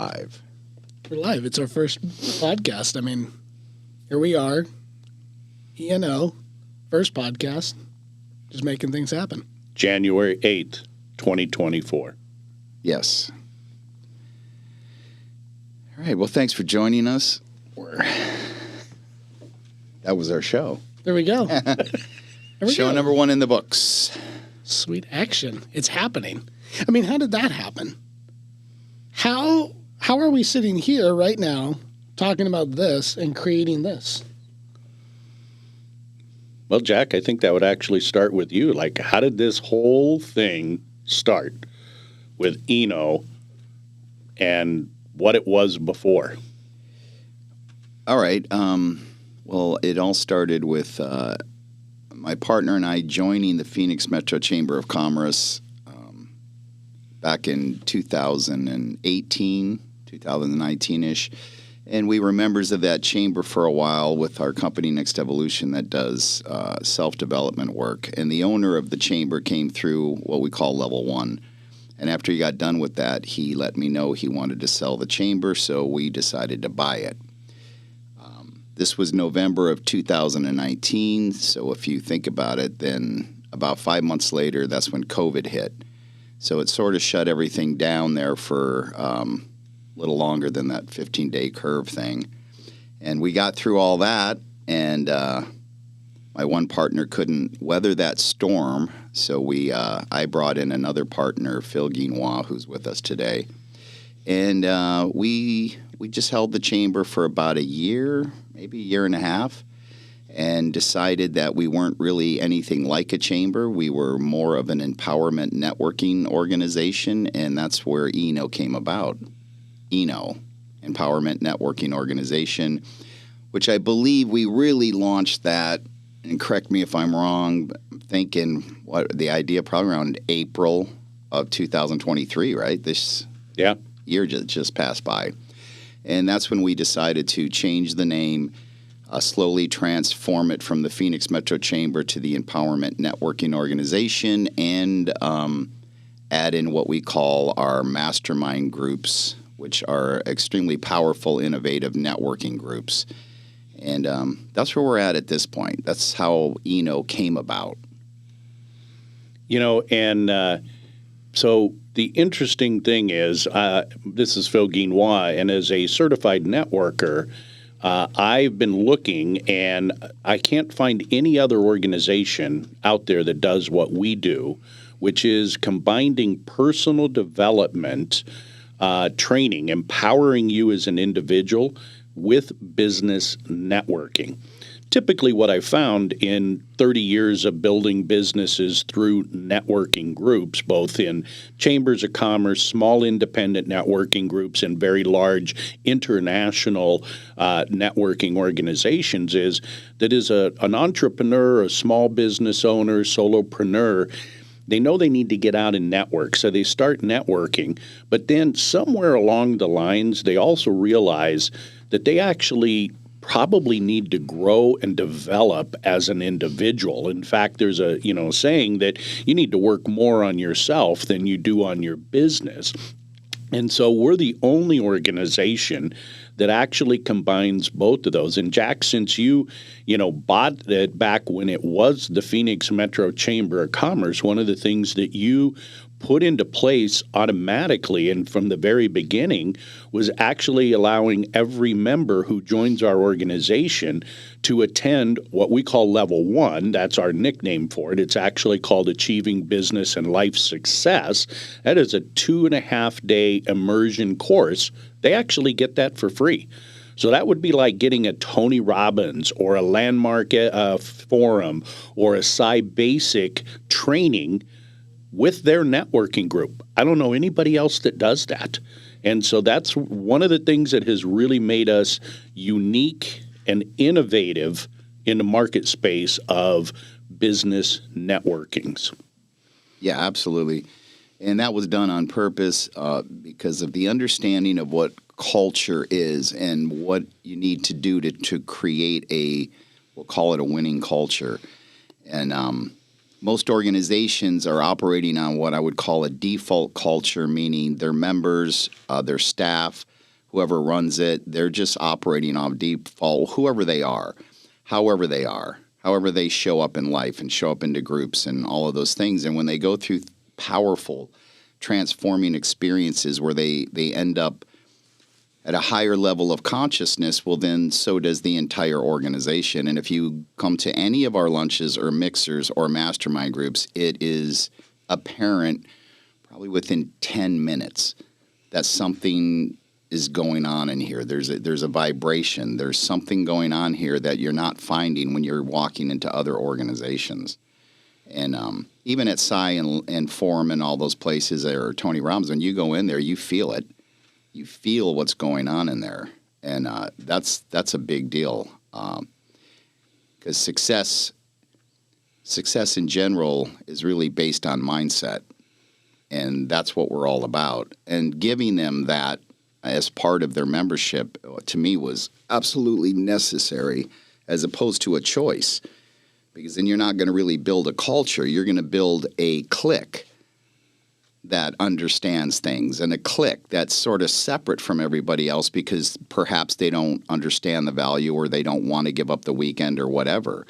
live. We're live. It's our first podcast. I mean, here we are. ENO, first podcast, just making things happen. January 8th, 2024. Yes. All right. Well, thanks for joining us. That was our show. There we go. Show number 1 in the books. Sweet action. It's happening. I mean, how did that happen? How are we sitting here right now talking about this and creating this? Well, Jack, I think that would actually start with you. Like, how did this whole thing start with ENO and what it was before? All right. Well, it all started with my partner and I joining the Phoenix Metro Chamber of Commerce back in 2018, 2019-ish. And we were members of that chamber for a while with our company, Next Evolution, that does self-development work. And the owner of the chamber came through what we call level 1. And after he got done with that, he let me know he wanted to sell the chamber, so we decided to buy it. This was November of 2019, so if you think about it, then about 5 months later, that's when COVID hit. So it sort of shut everything down there for a little longer than that 15-day curve thing. And we got through all that, and my one partner couldn't weather that storm, so I brought in another partner, Phil Guinois, who's with us today. And we just held the chamber for about a year, maybe a year and a half, and decided that we weren't really anything like a chamber. We were more of an empowerment networking organization, and that's where ENO came about. ENO, Empowerment Networking Organization, which I believe we really launched that, and correct me if I'm wrong, I'm thinking the idea probably around April of 2023, right? This year just passed by. And that's when we decided to change the name, slowly transform it from the Phoenix Metro Chamber to the Empowerment Networking Organization, and add in what we call our mastermind groups, which are extremely powerful, innovative networking groups. And that's where we're at this point. That's how ENO came about. You know, and so the interesting thing is, this is Phil Guinois, and as a certified networker, I've been looking, and I can't find any other organization out there that does what we do, which is combining personal development, training, empowering you as an individual with business networking. Typically what I found in 30 years of building businesses through networking groups, both in chambers of commerce, small independent networking groups, and very large international networking organizations, is that an entrepreneur, a small business owner, solopreneur, they know they need to get out and network, so they start networking. But then somewhere along the lines, they also realize that they actually probably need to grow and develop as an individual. In fact, there's a saying that you need to work more on yourself than you do on your business. And so we're the only organization that actually combines both of those. And Jack, since you bought it back when it was the Phoenix Metro Chamber of Commerce, one of the things that you put into place automatically and from the very beginning was actually allowing every member who joins our organization to attend what we call level 1. That's our nickname for it. It's actually called Achieving Business and Life Success. That is a 2.5-day immersion course. They actually get that for free. So that would be like getting a Tony Robbins or a Landmark Forum or a Basic training with their networking group. I don't know anybody else that does that. And so that's one of the things that has really made us unique and innovative in the market space of business networkings. Yeah, absolutely. And that was done on purpose because of the understanding of what culture is and what you need to do to create we'll call it a winning culture. And most organizations are operating on what I would call a default culture, meaning their members, their staff whoever runs it, they're just operating on default, whoever they are, however they show up in life and show up into groups and all of those things. And when they go through powerful, transforming experiences where they end up at a higher level of consciousness, well, then so does the entire organization. And if you come to any of our lunches or mixers or mastermind groups, it is apparent probably within 10 minutes that something is going on in here. There's a vibration. There's something going on here that you're not finding when you're walking into other organizations. And even at Sci and Forum and all those places, or Tony Robbins, when you go in there, you feel it. You feel what's going on in there, and that's a big deal. Because success in general is really based on mindset, and that's what we're all about. And giving them that as part of their membership, to me, was absolutely necessary, as opposed to a choice. Because then you're not going to really build a culture. You're going to build a clique that understands things, and a clique that's sort of separate from everybody else because perhaps they don't understand the value or they don't want to give up the weekend or whatever.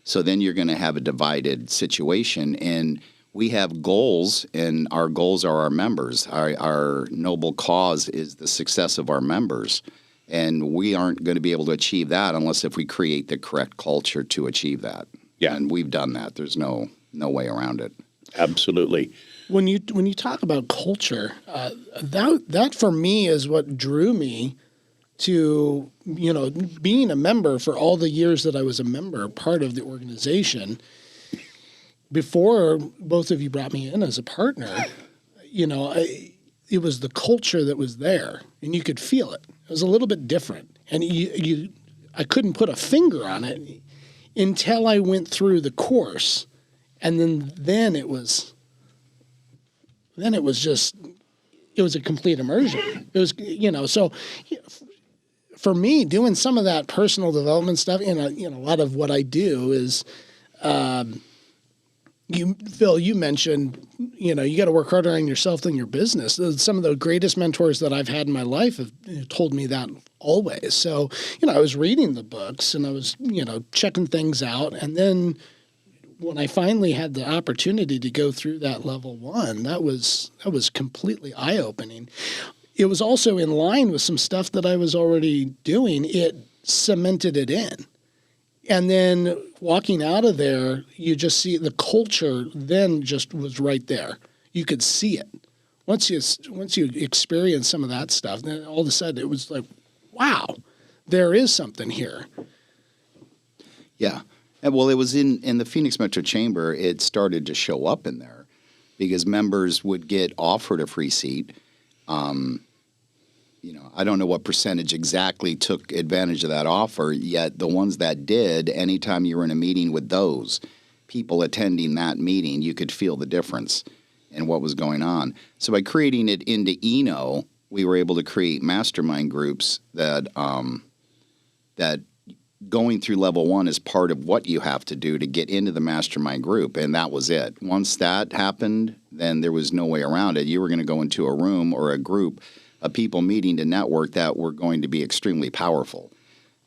So then you're going to have a divided situation. And we have goals, and our goals are our members. Our noble cause is the success of our members. And we aren't going to be able to achieve that unless if we create the correct culture to achieve that. Yeah. And we've done that. There's no way around it. Absolutely. When you talk about culture, that for me is what drew me to, being a member for all the years that I was a member, part of the organization. Before both of you brought me in as a partner, it was the culture that was there, and you could feel it. It was a little bit different, and I couldn't put a finger on it until I went through the course, and then it was a complete immersion. It was, so for me, doing some of that personal development stuff, and a lot of what I do is, Phil, you mentioned, you got to work harder on yourself than your business. Some of the greatest mentors that I've had in my life have told me that always. So, I was reading the books and I was, checking things out, and then when I finally had the opportunity to go through that level one, that was completely eye-opening. It was also in line with some stuff that I was already doing. It cemented it in. And then walking out of there, you just see the culture then just was right there. You could see it. Once you experience some of that stuff, then all of a sudden it was like, wow, there is something here. Yeah. Well, it was in the Phoenix Metro Chamber, it started to show up in there because members would get offered a free seat. I don't know what percentage exactly took advantage of that offer, yet the ones that did, anytime you were in a meeting with those people attending that meeting, you could feel the difference in what was going on. So by creating it into ENO, we were able to create mastermind groups that going through level one is part of what you have to do to get into the mastermind group, and that was it. Once that happened, then there was no way around it. You were going to go into a room or a group of people meeting to network that were going to be extremely powerful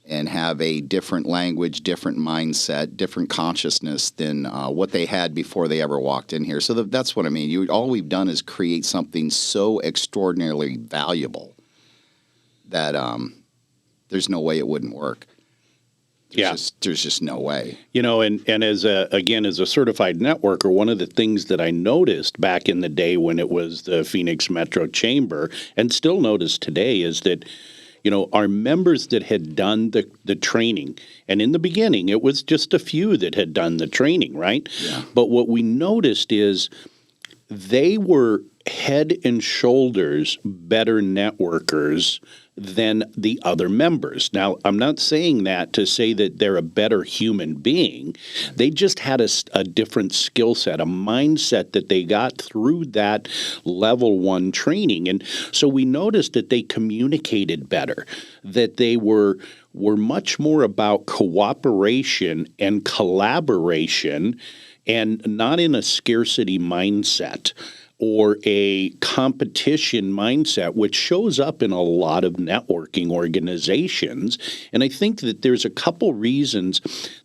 and have a different language, different mindset, different consciousness than what they had before they ever walked in here. So that's what I mean. All we've done is create something so extraordinarily valuable that there's no way it wouldn't work. There's just no way. And as a certified networker, one of the things that I noticed back in the day when it was the Phoenix Metro Chamber, and still notice today, is that, our members that had done the training, and in the beginning, it was just a few that had done the training, right? Yeah. But what we noticed is they were head and shoulders better networkers than the other members. Now, I'm not saying that to say that they're a better human being. They just had a different skill set, a mindset that they got through that level one training. And so we noticed that they communicated better, that they were much more about cooperation and collaboration and not in a scarcity mindset or a competition mindset, which shows up in a lot of networking organizations. And I think that there's a couple reasons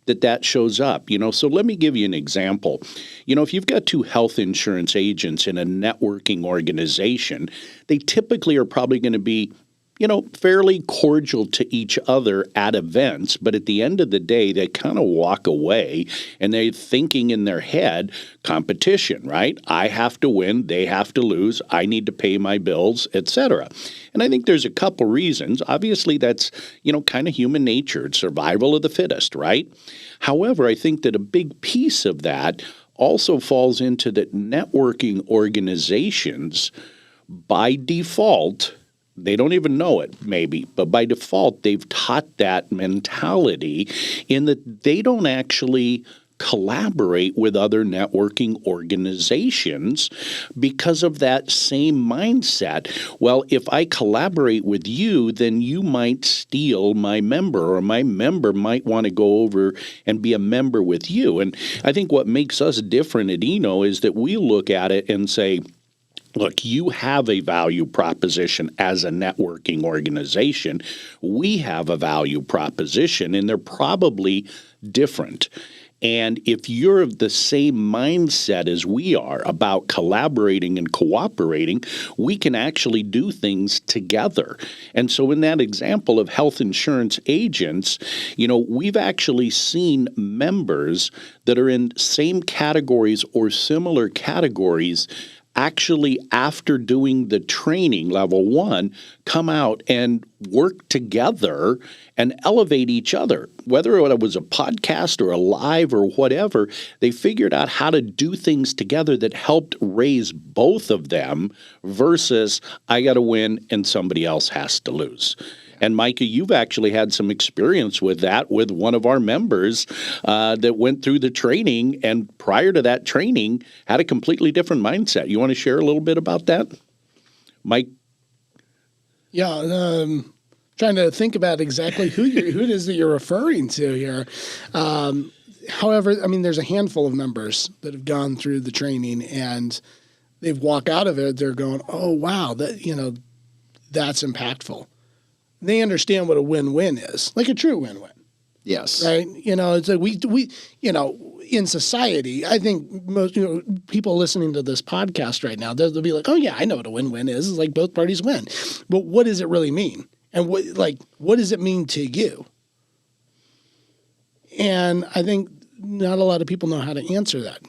that shows up. So let me give you an example. If you've got two health insurance agents in a networking organization, they typically are probably going to be fairly cordial to each other at events, but at the end of the day, they kind of walk away and they're thinking in their head, competition, right? I have to win, they have to lose, I need to pay my bills, etc. And I think there's a couple reasons. Obviously, that's, kind of human nature. It's survival of the fittest, right? However, I think that a big piece of that also falls into that networking organizations, by default, they don't even know it, maybe, but by default, they've taught that mentality in that they don't actually collaborate with other networking organizations because of that same mindset. Well, if I collaborate with you, then you might steal my member, or my member might want to go over and be a member with you. And I think what makes us different at ENO is that we look at it and say, look, you have a value proposition as a networking organization. We have a value proposition, and they're probably different. And if you're of the same mindset as we are about collaborating and cooperating, we can actually do things together. And so in that example of health insurance agents, we've actually seen members that are in same categories or similar categories actually, after doing the training, level 1, come out and work together and elevate each other. Whether it was a podcast or a live or whatever, they figured out how to do things together that helped raise both of them versus I got to win and somebody else has to lose. And Micah, you've actually had some experience with that with one of our members that went through the training and prior to that training had a completely different mindset. You want to share a little bit about that, Mike? Yeah, trying to think about exactly who it is that you're referring to here. However, there's a handful of members that have gone through the training and they've walked out of it. They're going, "Oh wow, that's impactful." They understand what a win-win is, like a true win-win. Yes. Right? It's like we in society, I think most people listening to this podcast right now, they'll be like, "Oh yeah, I know what a win-win is. It's like both parties win." But what does it really mean? And what does it mean to you? And I think not a lot of people know how to answer that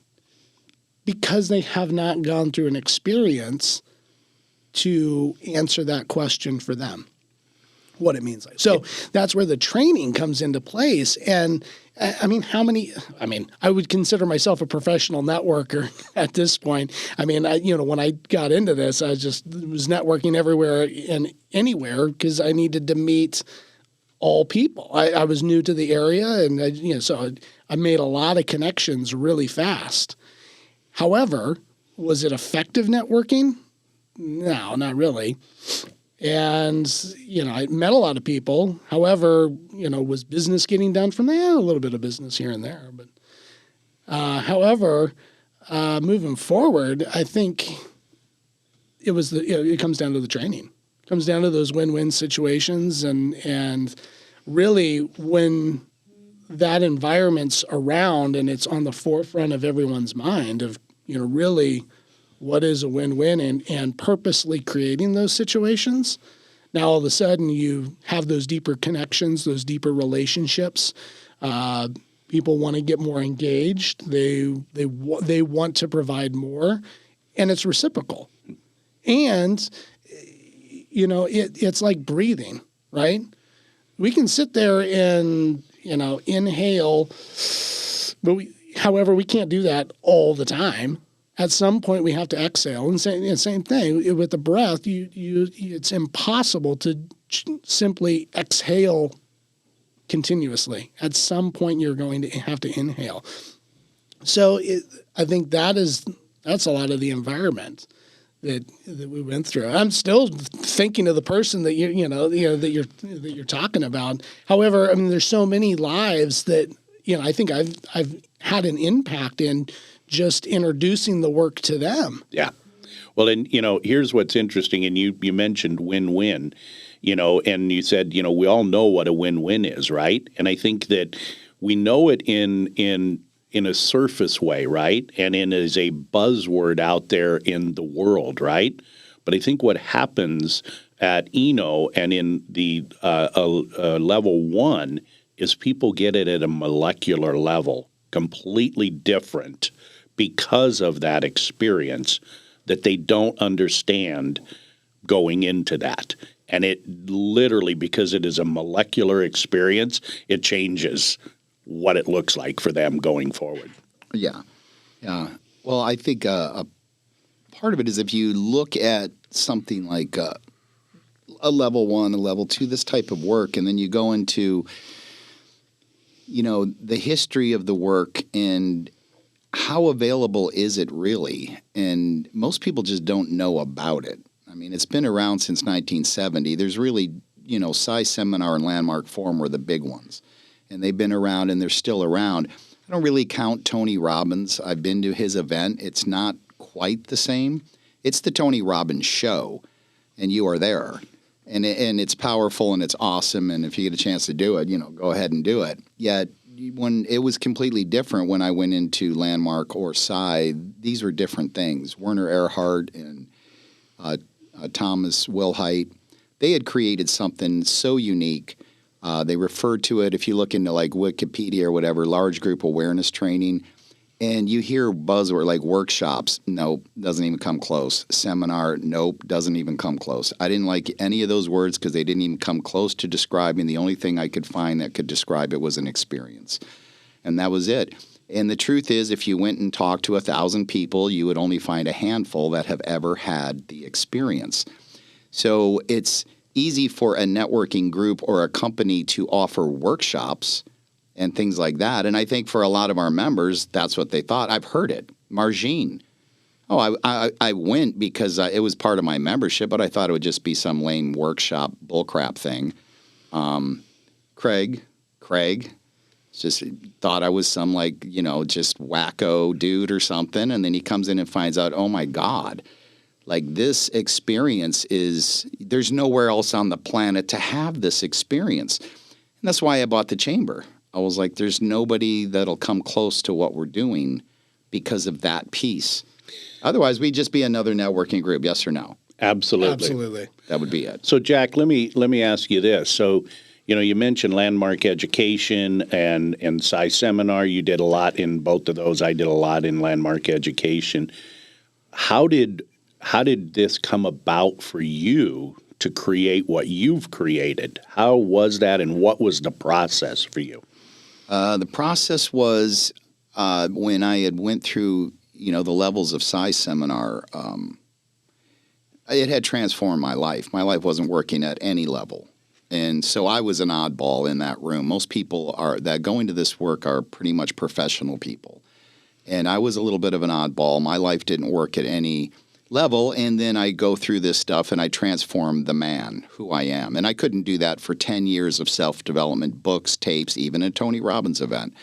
because they have not gone through an experience to answer that question for them. What it means. So that's where the training comes into place. And I would consider myself a professional networker at this point. When I got into this, I just was networking everywhere and anywhere because I needed to meet all people. I was new to the area and so I made a lot of connections really fast. However, was it effective networking? No, not really. And, I met a lot of people. However, was business getting done from there? A little bit of business here and there. But however, moving forward, I think it comes down to the training. It comes down to those win-win situations. And really when that environment's around and it's on the forefront of everyone's mind of, really what is a win-win and purposely creating those situations. Now, all of a sudden, you have those deeper connections, those deeper relationships. People want to get more engaged. They want to provide more, and it's reciprocal. And, it's like breathing, right? We can sit there and, inhale, but however, we can't do that all the time. At some point, we have to exhale. And same thing with the breath. It's impossible to simply exhale continuously. At some point, you're going to have to inhale. So I think that's a lot of the environment that we went through. I'm still thinking of the person that that you're talking about. However, there's so many lives that I think I've had an impact in. Just introducing the work to them. Yeah. Well, and here's what's interesting, and you mentioned win-win, and you said, we all know what a win-win is, right? And I think that we know it in a surface way, right? And as a buzzword out there in the world, right? But I think what happens at ENO and in the level 1 is people get it at a molecular level, completely different because of that experience that they don't understand going into that. And it literally, because it is a molecular experience, it changes what it looks like for them going forward. Yeah. Yeah. Well, I think a part of it is if you look at something like a level 1, a level 2, this type of work, and then you go into, the history of the work and how available is it really? And most people just don't know about it. I mean, it's been around since 1970. There's really, Sci Seminar and Landmark Forum were the big ones. And they've been around and they're still around. I don't really count Tony Robbins. I've been to his event. It's not quite the same. It's the Tony Robbins show, and you are there. And it's powerful and it's awesome. And if you get a chance to do it, go ahead and do it. Yet when it was completely different when I went into Landmark or Sci, these were different things. Werner Erhard and Thomas Wilhite, they had created something so unique. They referred to it, if you look into like Wikipedia or whatever, large group awareness training, and you hear buzzword like workshops. Nope, doesn't even come close. Seminar, nope, doesn't even come close. I didn't like any of those words because they didn't even come close to describing. The only thing I could find that could describe it was an experience. And that was it. And the truth is, if you went and talked to 1,000 people, you would only find a handful that have ever had the experience. So it's easy for a networking group or a company to offer workshops and things like that. And I think for a lot of our members, that's what they thought. I've heard it. Margine. Oh, I went because it was part of my membership, but I thought it would just be some lame workshop bullcrap thing. Craig, just thought I was some just wacko dude or something. And then he comes in and finds out, oh my God, this experience there's nowhere else on the planet to have this experience. And that's why I bought the chamber. I was like, there's nobody that'll come close to what we're doing because of that piece. Otherwise, we'd just be another networking group, yes or no? Absolutely. That would be it. So, Jack, let me ask you this. So, you mentioned Landmark Education and Sci Seminar. You did a lot in both of those. I did a lot in Landmark Education. How did this come about for you to create what you've created? How was that, and what was the process for you? The process was when I had went through, the levels of Sci Seminar, it had transformed my life. My life wasn't working at any level. And so I was an oddball in that room. Most people that go into this work are pretty much professional people. And I was a little bit of an oddball. My life didn't work at any level, and then I go through this stuff and I transform the man, who I am. And I couldn't do that for 10 years of self-development, books, tapes, even a Tony Robbins event.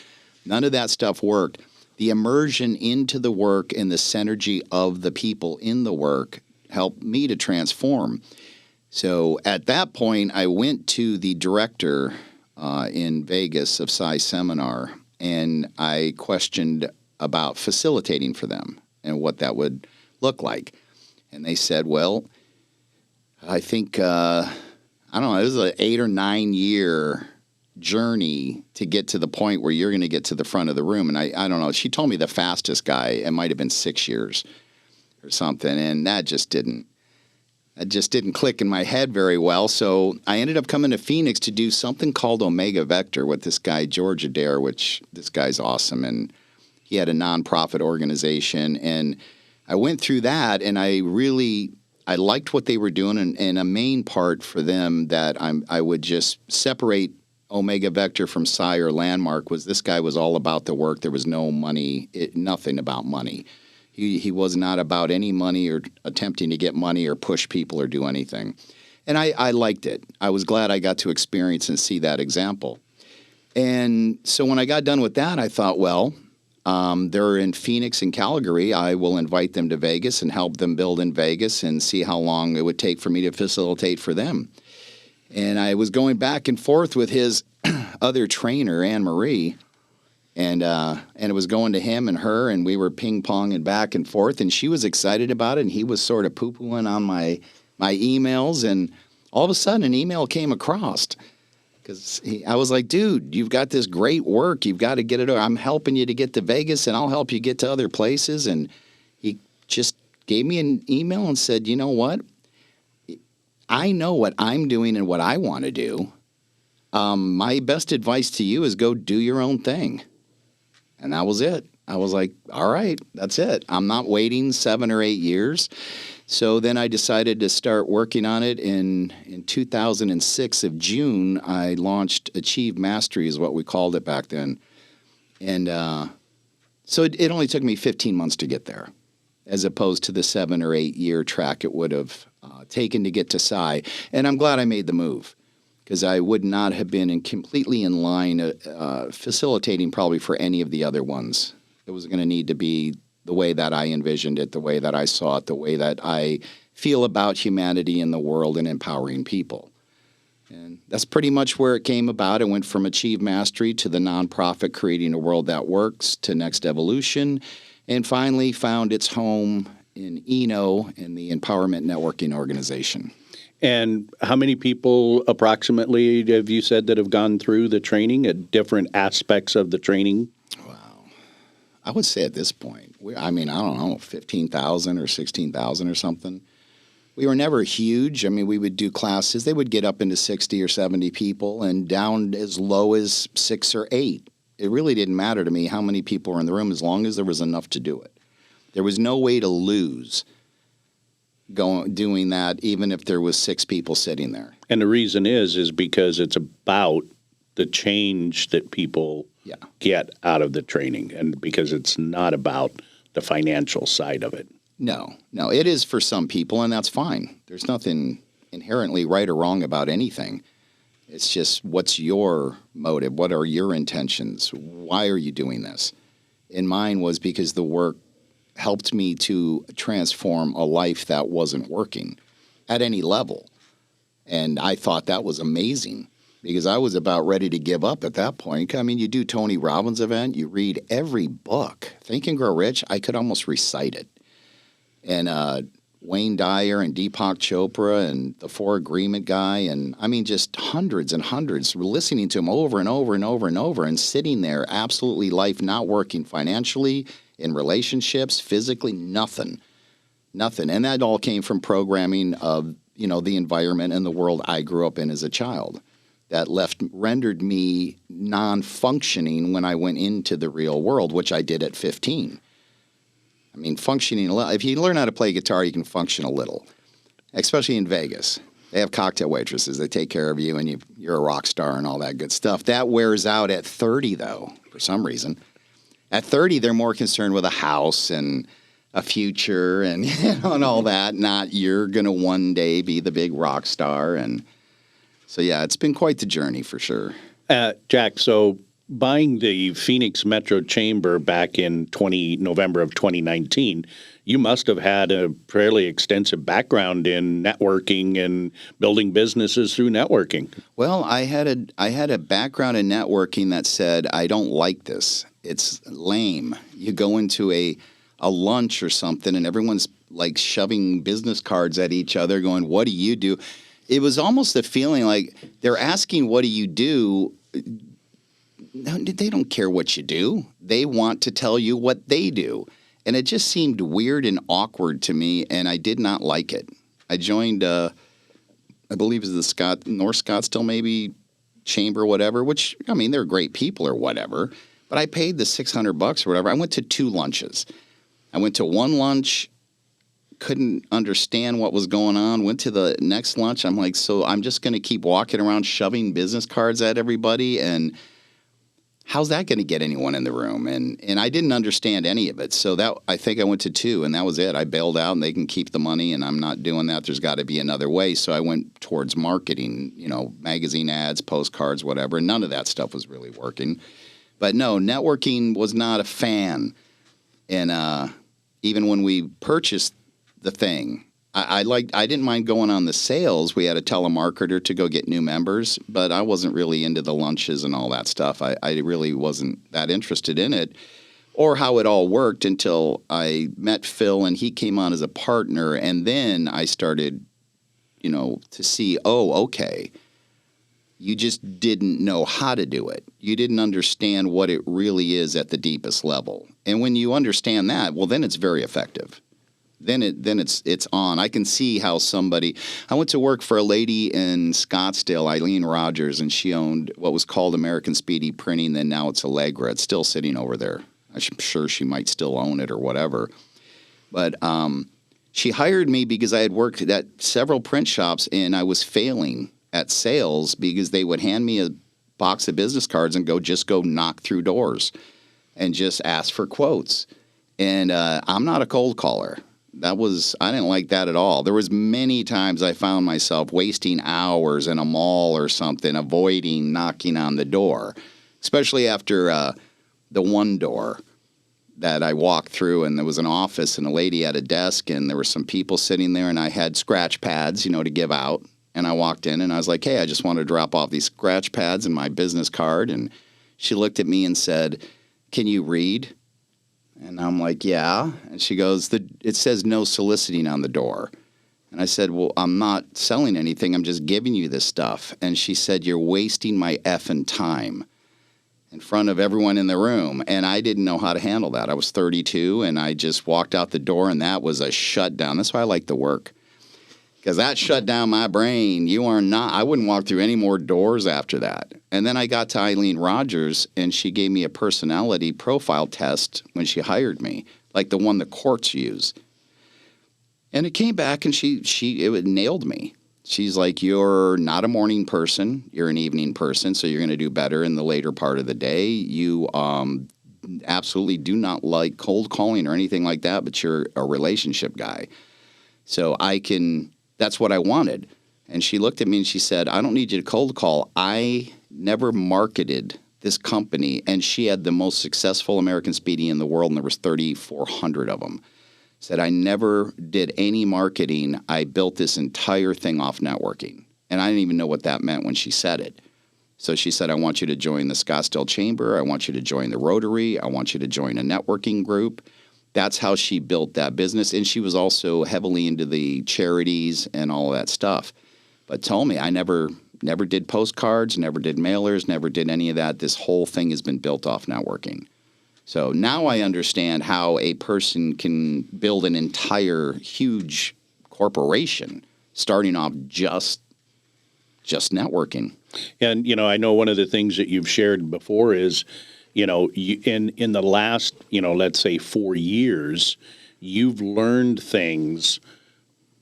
None of that stuff worked. The immersion into the work and the synergy of the people in the work helped me to transform. So at that point, I went to the director in Vegas of Sci Seminar, and I questioned about facilitating for them and what that would look like. And they said, well, I think, I don't know, it was an 8 or 9 year journey to get to the point where you're going to get to the front of the room. And I don't know, she told me the fastest guy, it might have been 6 years or something. And that just didn't click in my head very well. So I ended up coming to Phoenix to do something called Omega Vector with this guy, George Adair, which this guy's awesome. And he had a nonprofit organization. And I went through that, and I liked what they were doing, and a main part for them that I would just separate Omega Vector from Sci or Landmark was this guy was all about the work. There was no money, nothing about money. He was not about any money or attempting to get money or push people or do anything. And I liked it. I was glad I got to experience and see that example. And so when I got done with that, I thought, well, They're in Phoenix and Calgary. I will invite them to Vegas and help them build in Vegas and see how long it would take for me to facilitate for them. And I was going back and forth with his other trainer, Anne Marie, and it was going to him and her, and we were ping-ponging back and forth, and she was excited about it, and he was sort of poo-pooing on my emails, and all of a sudden an email came across. Because I was like, dude, you've got this great work. You've got to get it. I'm helping you to get to Vegas, and I'll help you get to other places. And he just gave me an email and said, you know what? I know what I'm doing and what I want to do. My best advice to you is go do your own thing. And that was it. I was like, all right, that's it. I'm not waiting 7 or 8 years. So then I decided to start working on it. In 2006 of June, I launched Achieve Mastery is what we called it back then. And so it only took me 15 months to get there, as opposed to the 7 or 8 year track it would have taken to get to Psy. And I'm glad I made the move, because I would not have been completely in line facilitating probably for any of the other ones. It was going to need to be the way that I envisioned it, the way that I saw it, the way that I feel about humanity and the world and empowering people. And that's pretty much where it came about. It went from Achieve Mastery to the nonprofit Creating a World That Works to Next Evolution, and finally found its home in ENO, in the Empowerment Networking Organization. And how many people approximately have you said that have gone through the training at different aspects of the training? I would say at this point, I don't know, 15,000 or 16,000 or something. We were never huge. I mean, we would do classes. They would get up into 60 or 70 people and down as low as 6 or 8. It really didn't matter to me how many people were in the room as long as there was enough to do it. There was no way to lose doing that, even if there was 6 people sitting there. And the reason is because it's about the change that people get out of the training, and because it's not about the financial side of it. No, it is for some people, and that's fine. There's nothing inherently right or wrong about anything. It's just, what's your motive? What are your intentions? Why are you doing this? And mine was because the work helped me to transform a life that wasn't working at any level. And I thought that was amazing, because I was about ready to give up at that point. I mean, you do Tony Robbins' event, you read every book. Think and Grow Rich, I could almost recite it. And Wayne Dyer and Deepak Chopra and the 4 Agreement guy, and I mean, just hundreds and hundreds, listening to him over and over and over and over, and sitting there, absolutely life not working financially, in relationships, physically, nothing. And that all came from programming of, the environment and the world I grew up in as a child. That rendered me non-functioning when I went into the real world, which I did at 15. I mean, functioning a little. If you learn how to play guitar, you can function a little, especially in Vegas. They have cocktail waitresses. They take care of you, and you're a rock star and all that good stuff. That wears out at 30, though, for some reason. At 30, they're more concerned with a house and a future and, and all that, not you're going to one day be the big rock star. And so, yeah, it's been quite the journey for sure. Jack, so buying the Phoenix Metro Chamber back in November of 2019, you must have had a fairly extensive background in networking and building businesses through networking. Well, I had a background in networking that said, I don't like this. It's lame. You go into a lunch or something and everyone's like shoving business cards at each other going, what do you do? It was almost a feeling like they're asking, what do you do? No, they don't care what you do. They want to tell you what they do. And it just seemed weird and awkward to me, and I did not like it. I joined, I believe it was the North Scottsdale maybe chamber or whatever, which, I mean, they're great people or whatever, but I paid the $600 or whatever. I went to 2 lunches. I went to one lunch, couldn't understand what was going on, went to the next lunch. I'm like, so I'm just going to keep walking around shoving business cards at everybody, and how's that going to get anyone in the room? And I didn't understand any of it. So I think I went to 2, and that was it. I bailed out, and they can keep the money, and I'm not doing that. There's got to be another way. So I went towards marketing, magazine ads, postcards, whatever. And none of that stuff was really working. But no, networking was not a fan. And even when we purchased the thing, I didn't mind going on the sales. We had a telemarketer to go get new members, but I wasn't really into the lunches and all that stuff. I really wasn't that interested in it or how it all worked until I met Phil and he came on as a partner. And then I started, to see, okay, you just didn't know how to do it. You didn't understand what it really is at the deepest level. And when you understand that, well, then it's very effective. Then it's on. I can see how I went to work for a lady in Scottsdale, Eileen Rogers, and she owned what was called American Speedy Printing, then now it's Allegra. It's still sitting over there. I'm sure she might still own it or whatever. But she hired me because I had worked at several print shops and I was failing at sales because they would hand me a box of business cards and go knock through doors and just ask for quotes. And I'm not a cold caller. I didn't like that at all. There was many times I found myself wasting hours in a mall or something, avoiding knocking on the door, especially after the one door that I walked through and there was an office and a lady at a desk and there were some people sitting there and I had scratch pads, to give out. And I walked in and I was like, hey, I just want to drop off these scratch pads and my business card. And she looked at me and said, can you read? And I'm like, yeah. And she goes, it says no soliciting on the door. And I said, well, I'm not selling anything. I'm just giving you this stuff. And she said, you're wasting my effing time in front of everyone in the room. And I didn't know how to handle that. I was 32 and I just walked out the door and that was a shutdown. That's why I like to work. Because that shut down my brain. I wouldn't walk through any more doors after that. And then I got to Eileen Rogers, and she gave me a personality profile test when she hired me, like the one the courts use. And it came back, and it nailed me. She's like, you're not a morning person. You're an evening person, so you're going to do better in the later part of the day. You absolutely do not like cold calling or anything like that, but you're a relationship guy. So that's what I wanted. And she looked at me and she said, I don't need you to cold call. I never marketed this company. And she had the most successful American Speedy in the world, and there was 3,400 of them. Said, I never did any marketing. I built this entire thing off networking. And I didn't even know what that meant when she said it. So she said, I want you to join the Scottsdale Chamber. I want you to join the Rotary. I want you to join a networking group. That's how she built that business. And she was also heavily into the charities and all of that stuff. But told me I never did postcards, never did mailers, never did any of that. This whole thing has been built off networking. So now I understand how a person can build an entire huge corporation starting off just networking. And, I know one of the things that you've shared before is, in the last, let's say 4 years, you've learned things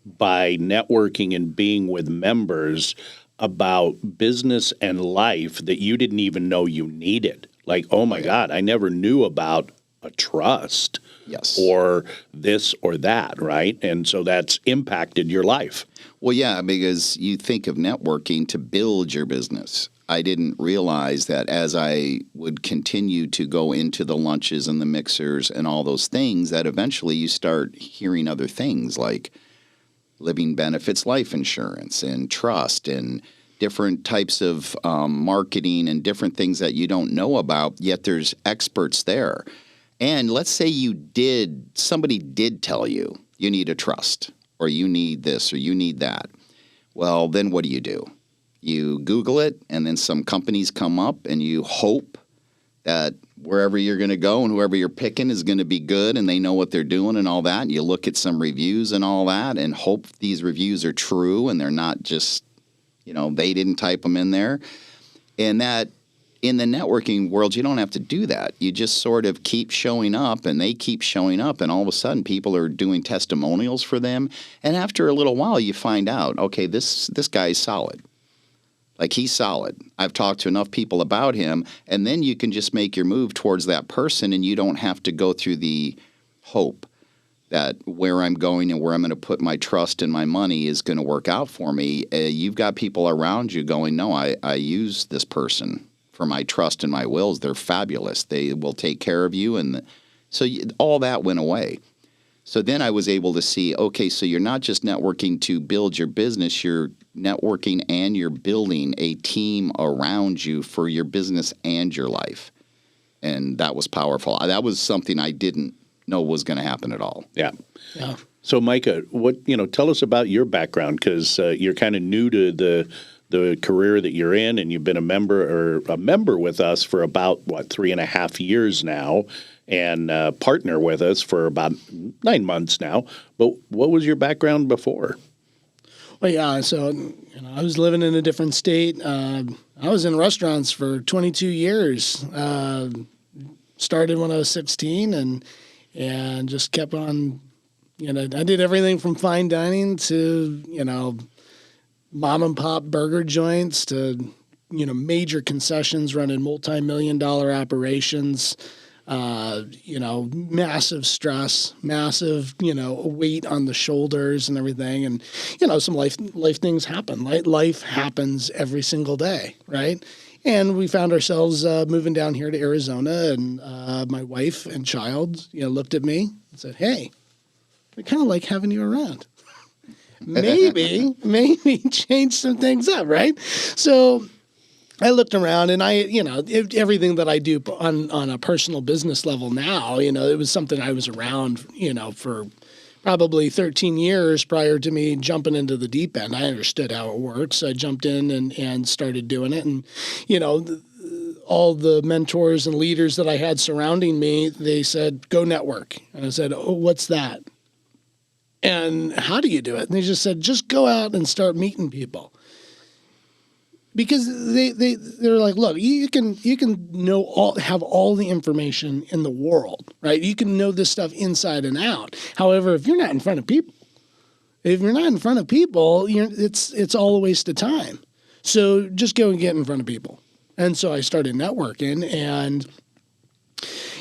by networking and being with members about business and life that you didn't even know you needed. Like, oh my God, I never knew about a trust. Yes. Or this or that, right? And so that's impacted your life. Well, yeah, because you think of networking to build your business. I didn't realize that as I would continue to go into the lunches and the mixers and all those things, that eventually you start hearing other things like living benefits, life insurance, and trust, and different types of marketing and different things that you don't know about, yet there's experts there. And let's say somebody did tell you need a trust, or you need this, or you need that. Well, then what do? You Google it, and then some companies come up, and you hope that wherever you're going to go and whoever you're picking is going to be good and they know what they're doing and all that. And you look at some reviews and all that and hope these reviews are true and they're not just, they didn't type them in there. And that in the networking world, you don't have to do that. You just sort of keep showing up and they keep showing up, and all of a sudden people are doing testimonials for them. And after a little while, you find out, okay, this guy is solid. Like, he's solid. I've talked to enough people about him, and then you can just make your move towards that person, and you don't have to go through the hope that where I'm going and where I'm going to put my trust and my money is going to work out for me. You've got people around you going, no, I use this person for my trust and my wills, they're fabulous. They will take care of you. And so all that went away. So then I was able to see, okay, so you're not just networking to build your business, you're networking and you're building a team around you for your business and your life. And that was powerful. That was something I didn't know was going to happen at all. Yeah. Yeah. So, Micah, tell us about your background, because you're kind of new to the career that you're in, and you've been a member with us for about 3.5 years now, and partner with us for about 9 months now. But what was your background before? Well, yeah. So, I was living in a different state. I was in restaurants for 22 years. Started when I was 16, and just kept on. I did everything from fine dining to mom and pop burger joints to major concessions, running multi-million-dollar operations. Massive stress, massive, weight on the shoulders and everything. And, some life things happen. Life happens every single day, right? And we found ourselves moving down here to Arizona, and my wife and child, looked at me and said, "Hey, we kind of like having you around. Maybe change some things up," right? So I looked around, and everything that I do on a personal business level now, it was something I was around, for probably 13 years prior to me jumping into the deep end. I understood how it works. So I jumped in and started doing it. And, all the mentors and leaders that I had surrounding me, they said, "Go network." And I said, "Oh, what's that? And how do you do it?" And they just said, "Just go out and start meeting people." Because they're like, "Look, you can have all the information in the world, right? You can know this stuff inside and out. However, if you're not in front of people, it's all a waste of time. So just go and get in front of people." And so I started networking, and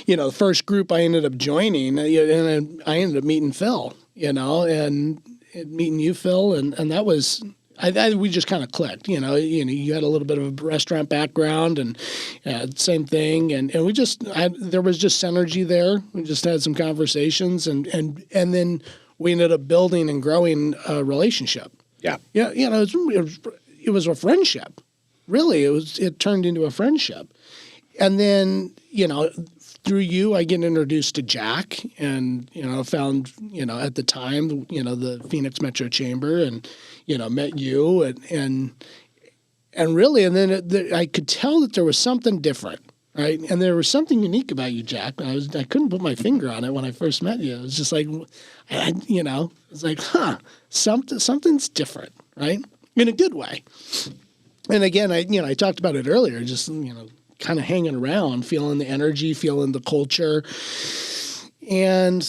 the first group I ended up joining, and I ended up meeting Phil, and meeting you, Phil, and that was. We just kind of clicked, you had a little bit of a restaurant background, and same thing. And we there was just synergy there. We just had some conversations, and then we ended up building and growing a relationship. Yeah. Yeah. It was a friendship. Really, it turned into a friendship. And then, through you, I get introduced to Jack, and, found, at the time, the Phoenix Metro Chamber, and, met you, and really, and then I could tell that there was something different, right? And there was something unique about you, Jack. I couldn't put my finger on it when I first met you. It was just like, it's like, something's different, right? In a good way. And again, I talked about it earlier, just, kind of hanging around, feeling the energy, feeling the culture. And,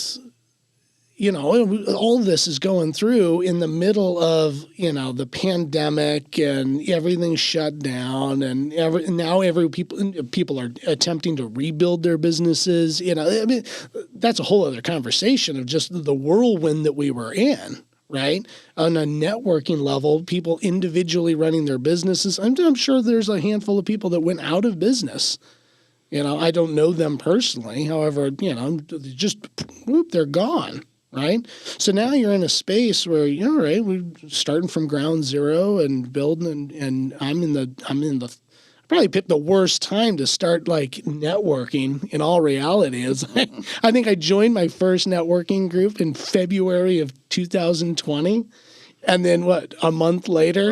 all of this is going through in the middle of, the pandemic, and everything's shut down, and people are attempting to rebuild their businesses. That's a whole other conversation of just the whirlwind that we were in. Right? On a networking level, people individually running their businesses. I'm sure there's a handful of people that went out of business. I don't know them personally. However, just whoop, they're gone. Right? So now you're in a space where, right, we're starting from ground zero and building, and I'm in the probably picked the worst time to start networking. In all reality, I think I joined my first networking group in February of 2020, and then a month later,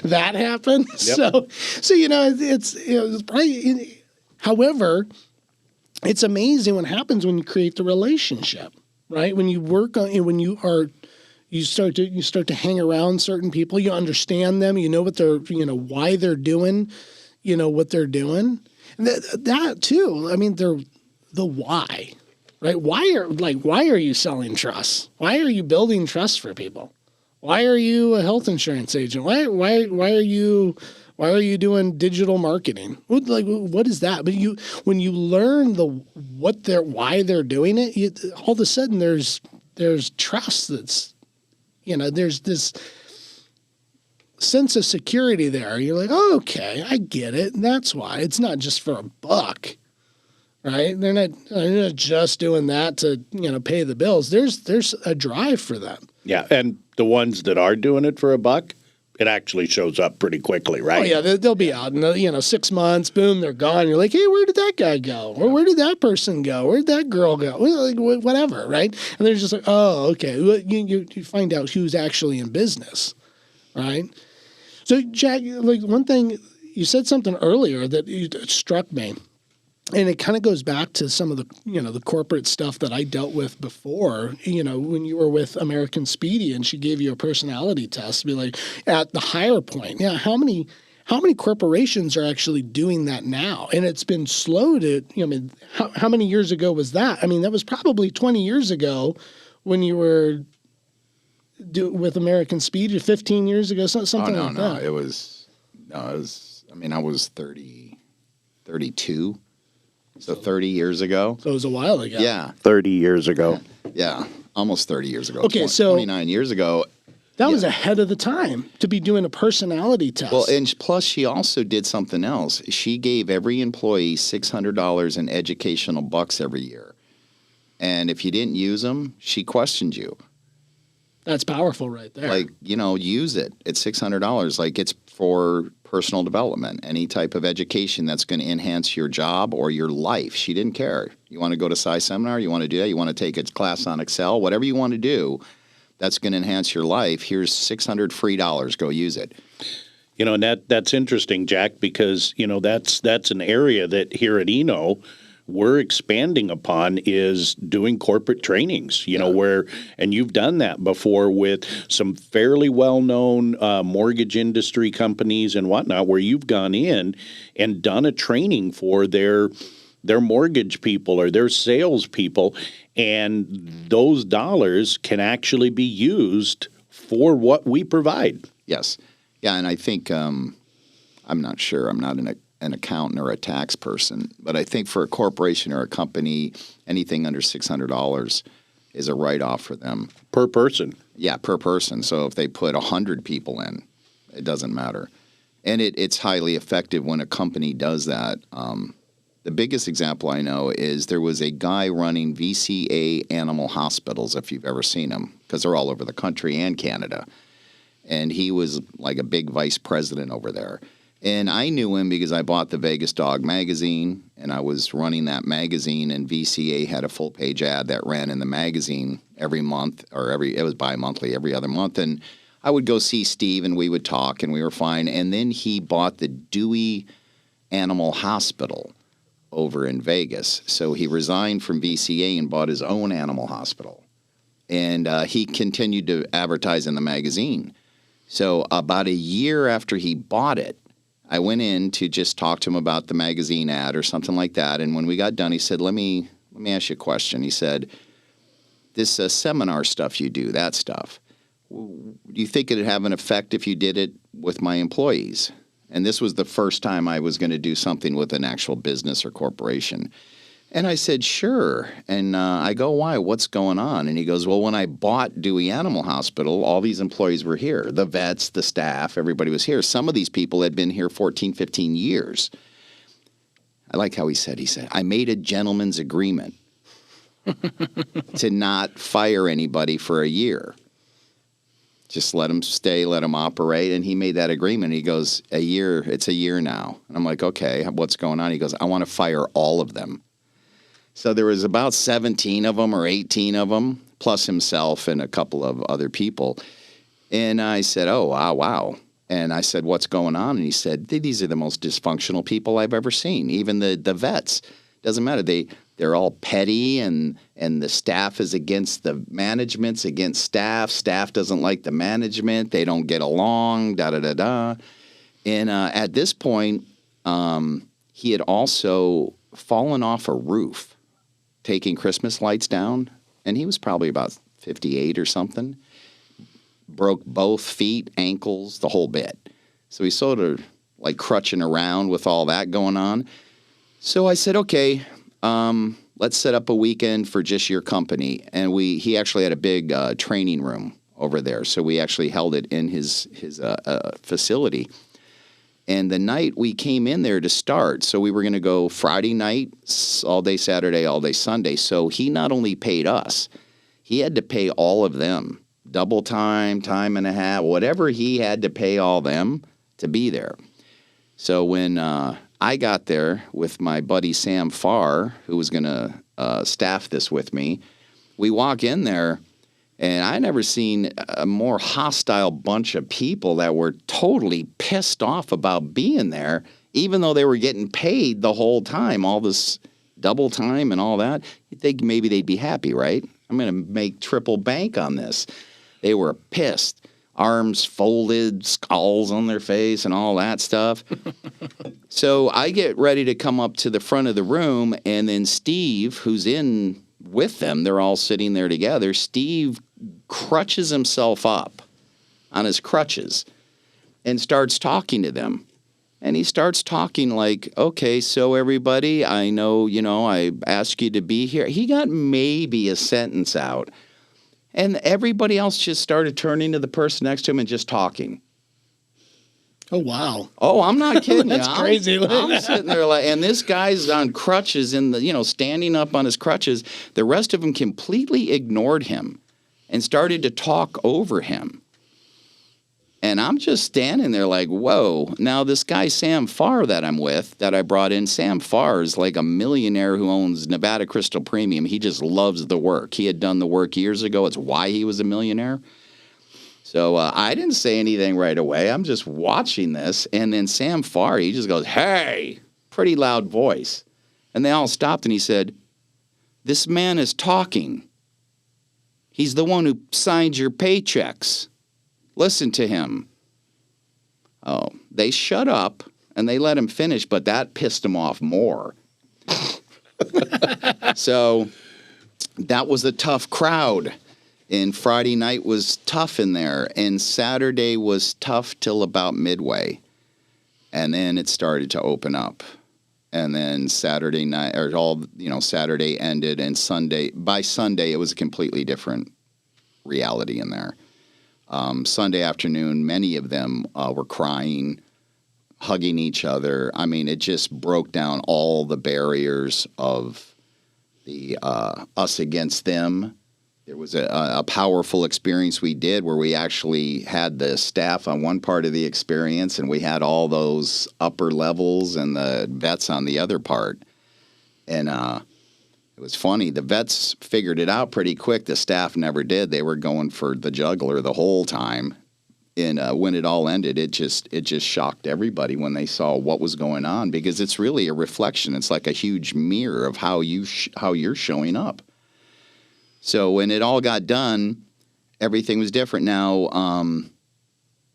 that happened. Yep. So it's probably. However, it's amazing what happens when you create the relationship, right? When you work on it, you start to hang around certain people. You understand them. You know what they're, why they're doing, what they're doing. And that too. I mean, they're the why, right? Why are you selling trust? Why are you building trust for people? Why are you a health insurance agent? Why are you doing digital marketing? What is that? But when you learn why they're doing it, all of a sudden there's trust that's. There's this sense of security there. You're like, oh, okay, I get it. And that's why. It's not just for a buck, right? They're not just doing that to, pay the bills. There's a drive for them. Yeah, and the ones that are doing it for a buck, it actually shows up pretty quickly, right? Oh, yeah, they'll be out in, 6 months, boom, they're gone. You're like, hey, where did that guy go? Or where did that person go? Where did that girl go? Well, like, whatever, right? And they're just like, oh, okay. Well, you find out who's actually in business, right? So, Jack, like one thing, you said something earlier that struck me. And it kind of goes back to some of the, the corporate stuff that I dealt with before, when you were with American Speedy and she gave you a personality test, be like, at the higher point, how many corporations are actually doing that now? And it's been slow to, how many years ago was that? I mean, that was probably 20 years ago when you were with American Speedy, 15 years ago, something like that. I was 32. So 30 years ago. So it was a while ago. Yeah. 30 years ago. Yeah. Almost 30 years ago. Okay, so 29 years ago. That was ahead of the time to be doing a personality test. Well, and plus she also did something else. She gave every employee $600 in educational bucks every year. And if you didn't use them, she questioned you. That's powerful right there. Like, use it. It's $600. Like, it's for personal development, any type of education that's going to enhance your job or your life. She didn't care. You want to go to Sci Seminar? You want to do that? You want to take a class on Excel? Whatever you want to do that's going to enhance your life, here's $600 free dollars. Go use it. And that's interesting, Jack, because, that's an area that here at ENO we're expanding upon is doing corporate trainings, where, and you've done that before with some fairly well-known mortgage industry companies and whatnot, where you've gone in and done a training for their mortgage people or their sales people, and those dollars can actually be used for what we provide. Yes. Yeah, and I think, I'm not sure, I'm not an accountant or a tax person, but I think for a corporation or a company, anything under $600 is a write-off for them. Per person. Yeah, per person. So if they put 100 people in, it doesn't matter. And it's highly effective when a company does that. The biggest example I know is there was a guy running VCA animal hospitals, if you've ever seen them, because they're all over the country and Canada. And he was like a big vice president over there. And I knew him because I bought the Vegas Dog magazine, and I was running that magazine, and VCA had a full-page ad that ran in the magazine every month, it was bi-monthly, every other month. And I would go see Steve, and we would talk, and we were fine. And then he bought the Dewey Animal Hospital over in Vegas. So he resigned from VCA and bought his own animal hospital. And he continued to advertise in the magazine. So about a year after he bought it, I went in to just talk to him about the magazine ad or something like that. And when we got done, he said, let me ask you a question. He said, this seminar stuff you do, that stuff, do you think it'd have an effect if you did it with my employees? And this was the first time I was going to do something with an actual business or corporation. And I said, sure. And I go, why? What's going on? And he goes, well, when I bought Dewey Animal Hospital, all these employees were here. The vets, the staff, everybody was here. Some of these people had been here 14, 15 years. I like how he said, I made a gentleman's agreement to not fire anybody for a year. Just let them stay, let them operate. And he made that agreement. He goes, it's a year now. And I'm like, okay, what's going on? He goes, I want to fire all of them. So there was about 17 of them or 18 of them, plus himself and a couple of other people. And I said, oh, wow. And I said, what's going on? And he said, these are the most dysfunctional people I've ever seen. Even the vets. Doesn't matter. They're all petty, and the staff is against the management's against staff. Staff doesn't like the management. They don't get along, da-da-da-da. And at this point, he had also fallen off a roof, taking Christmas lights down, and he was probably about 58 or something. Broke both feet, ankles, the whole bit. So he's sort of like crutching around with all that going on. So I said, okay, let's set up a weekend for just your company. And he actually had a big training room over there. So we actually held it in his facility. And the night we came in there to start, so we were going to go Friday night, all day Saturday, all day Sunday. So he not only paid us, he had to pay all of them, double time, time and a half, whatever he had to pay all them to be there. So when I got there with my buddy Sam Farr, who was going to staff this with me, we walk in there, and I never seen a more hostile bunch of people that were totally pissed off about being there, even though they were getting paid the whole time, all this double time and all that. You'd think maybe they'd be happy, right? I'm going to make triple bank on this. They were pissed. Arms folded, skulls on their face and all that stuff. So I get ready to come up to the front of the room, and then Steve, who's in with them, they're all sitting there together. Steve crutches himself up on his crutches and starts talking to them. And he starts talking like, okay, so everybody, I know, I asked you to be here. He got maybe a sentence out. And everybody else just started turning to the person next to him and just talking. Oh, wow. Oh, I'm not kidding. That's crazy. I'm sitting there like, and this guy's on crutches standing up on his crutches. The rest of them completely ignored him and started to talk over him. And I'm just standing there like, whoa. Now, this guy, Sam Farr, that I'm with, that I brought in, Sam Farr is like a millionaire who owns Nevada Crystal Premium. He just loves the work. He had done the work years ago. It's why he was a millionaire. So I didn't say anything right away. I'm just watching this. And then Sam Farr, he just goes, hey, pretty loud voice. And they all stopped, and he said, this man is talking. He's the one who signed your paychecks. Listen to him. Oh, they shut up, and they let him finish, but that pissed him off more. So that was a tough crowd. And Friday night was tough in there, and Saturday was tough till about midway. And then it started to open up. And then Saturday night, Saturday ended, and by Sunday, it was a completely different reality in there. Sunday afternoon, many of them were crying, hugging each other. I mean, it just broke down all the barriers of the us against them. There was a powerful experience we did where we actually had the staff on one part of the experience, and we had all those upper levels and the vets on the other part. And it was funny. The vets figured it out pretty quick. The staff never did. They were going for the juggler the whole time. And when it all ended, it just shocked everybody when they saw what was going on, because it's really a reflection. It's like a huge mirror of how you're showing up. So when it all got done, everything was different. Now,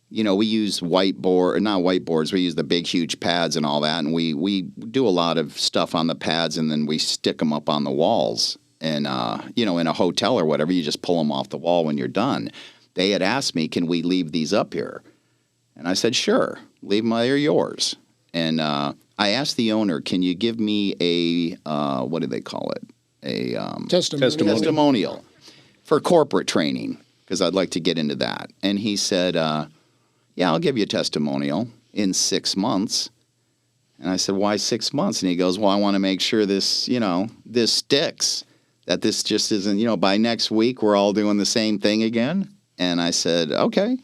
we use not whiteboards. We use the big, huge pads and all that, and we do a lot of stuff on the pads, and then we stick them up on the walls. And in a hotel or whatever, you just pull them off the wall when you're done. They had asked me, can we leave these up here? And I said, sure, leave them. They're yours. And I asked the owner, can you give me a what do they call it? A testimonial for corporate training, because I'd like to get into that. And he said, yeah, I'll give you a testimonial in 6 months. And I said, why 6 months? And he goes, well, I want to make sure this sticks, that this just isn't, by next week we're all doing the same thing again. And I said, okay,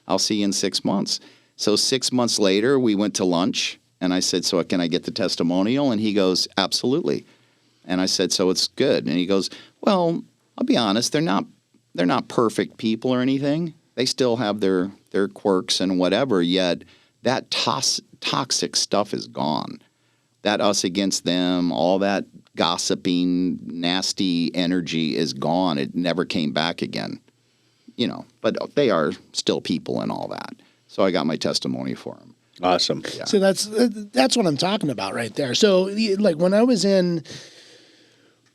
I'll see you in 6 months. So 6 months later, we went to lunch, and I said, so can I get the testimonial? And he goes, absolutely. And I said, so it's good. And he goes, well, I'll be honest, they're not perfect people or anything. They still have their quirks and whatever, yet that toxic stuff is gone. That us against them, all that gossiping, nasty energy is gone. It never came back again. But they are still people and all that. So I got my testimony for them. Awesome. Yeah. So that's what I'm talking about right there. So like when I was in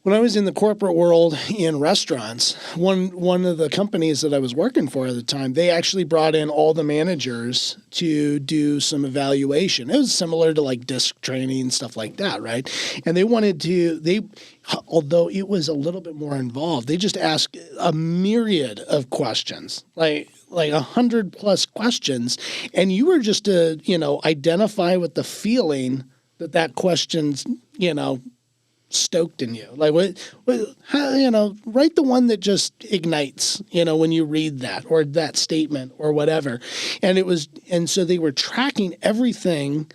when I was in the corporate world in restaurants, one of the companies that I was working for at the time, they actually brought in all the managers to do some evaluation. It was similar to like disc training, stuff like that, right? And although it was a little bit more involved, they just asked a myriad of questions, like 100+ questions, and you were just to, identify with the feeling that question's, stoked in you. Like write the one that just ignites, when you read that or that statement or whatever. And so they were tracking everything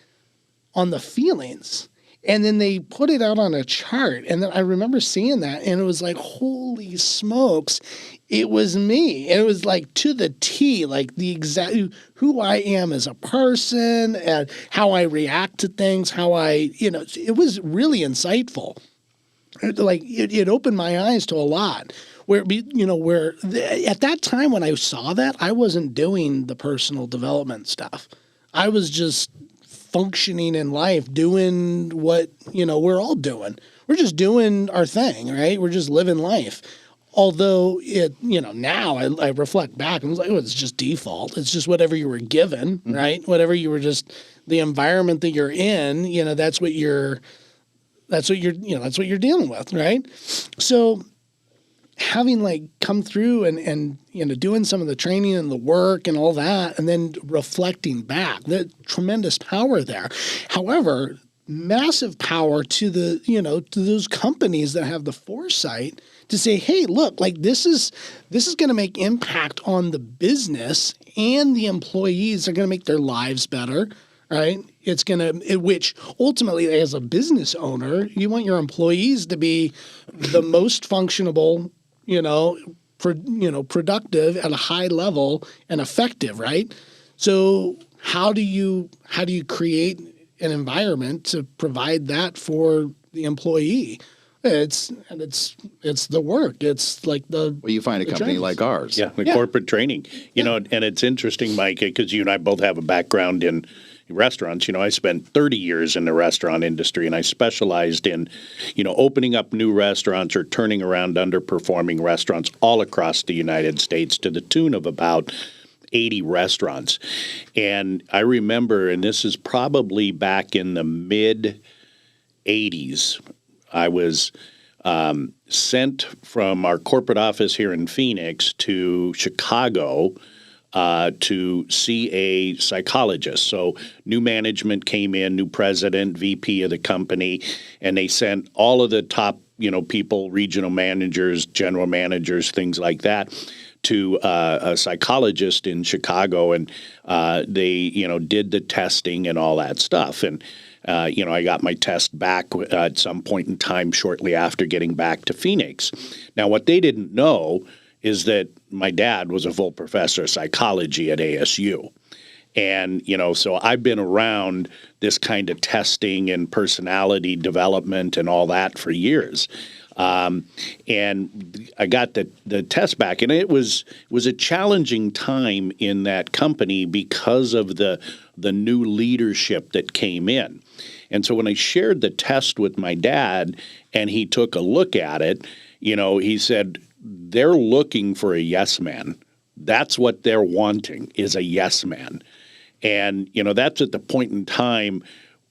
on the feelings. And then they put it out on a chart. And then I remember seeing that and it was like, holy smokes, it was me. And it was like to the T, like the exact who I am as a person and how I react to things, it was really insightful. It opened my eyes to a lot. At that time when I saw that, I wasn't doing the personal development stuff. I was just functioning in life, doing what, we're all doing. We're just doing our thing, right? We're just living life. Although now I reflect back and I was like, it's just default. It's just whatever you were given, mm-hmm. right? Whatever you were the environment that you're in, that's what you're dealing with, right? So having come through and doing some of the training and the work and all that, and then reflecting back, the tremendous power there. However, massive power to to those companies that have the foresight to say, hey, look, this is going to make impact on the business, and the employees are going to make their lives better, right? It's going to, which ultimately as a business owner, you want your employees to be the most functionable, productive at a high level and effective, right? So how do you create an environment to provide that for the employee? It's the work. It's like you find a company like ours. Yeah, corporate training. And it's interesting, Mike, because you and I both have a background in restaurants. I spent 30 years in the restaurant industry, and I specialized in, opening up new restaurants or turning around underperforming restaurants all across the United States to the tune of about 80 restaurants. And I remember, and this is probably back in the mid 80s, I was sent from our corporate office here in Phoenix to Chicago to see a psychologist. So new management came in, new president, VP of the company, and they sent all of the top, people, regional managers, general managers, things like that, to a psychologist in Chicago, and they, did the testing and all that stuff. And I got my test back at some point in time shortly after getting back to Phoenix. Now, what they didn't know is that my dad was a full professor of psychology at ASU. And, so I've been around this kind of testing and personality development and all that for years. And I got the test back, and it was a challenging time in that company because of the new leadership that came in. And so when I shared the test with my dad and he took a look at it, he said, they're looking for a yes man. That's what they're wanting, is a yes man. And, that's at the point in time.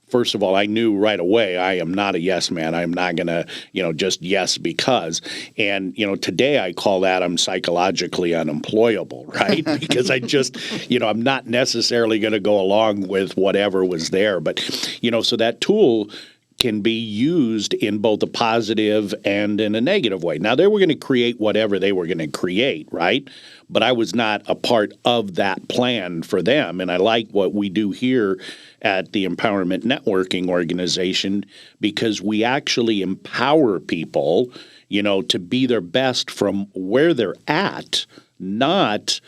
First of all, I knew right away I am not a yes man. I'm not going to, just yes because. And, today I call that I'm psychologically unemployable, right? Because I just, I'm not necessarily going to go along with whatever was there. But, so that tool can be used in both a positive and in a negative way. Now, they were going to create whatever they were going to create, right? But I was not a part of that plan for them. And I like what we do here at the Empowerment Networking Organization, because we actually empower people, to be their best from where they're at, not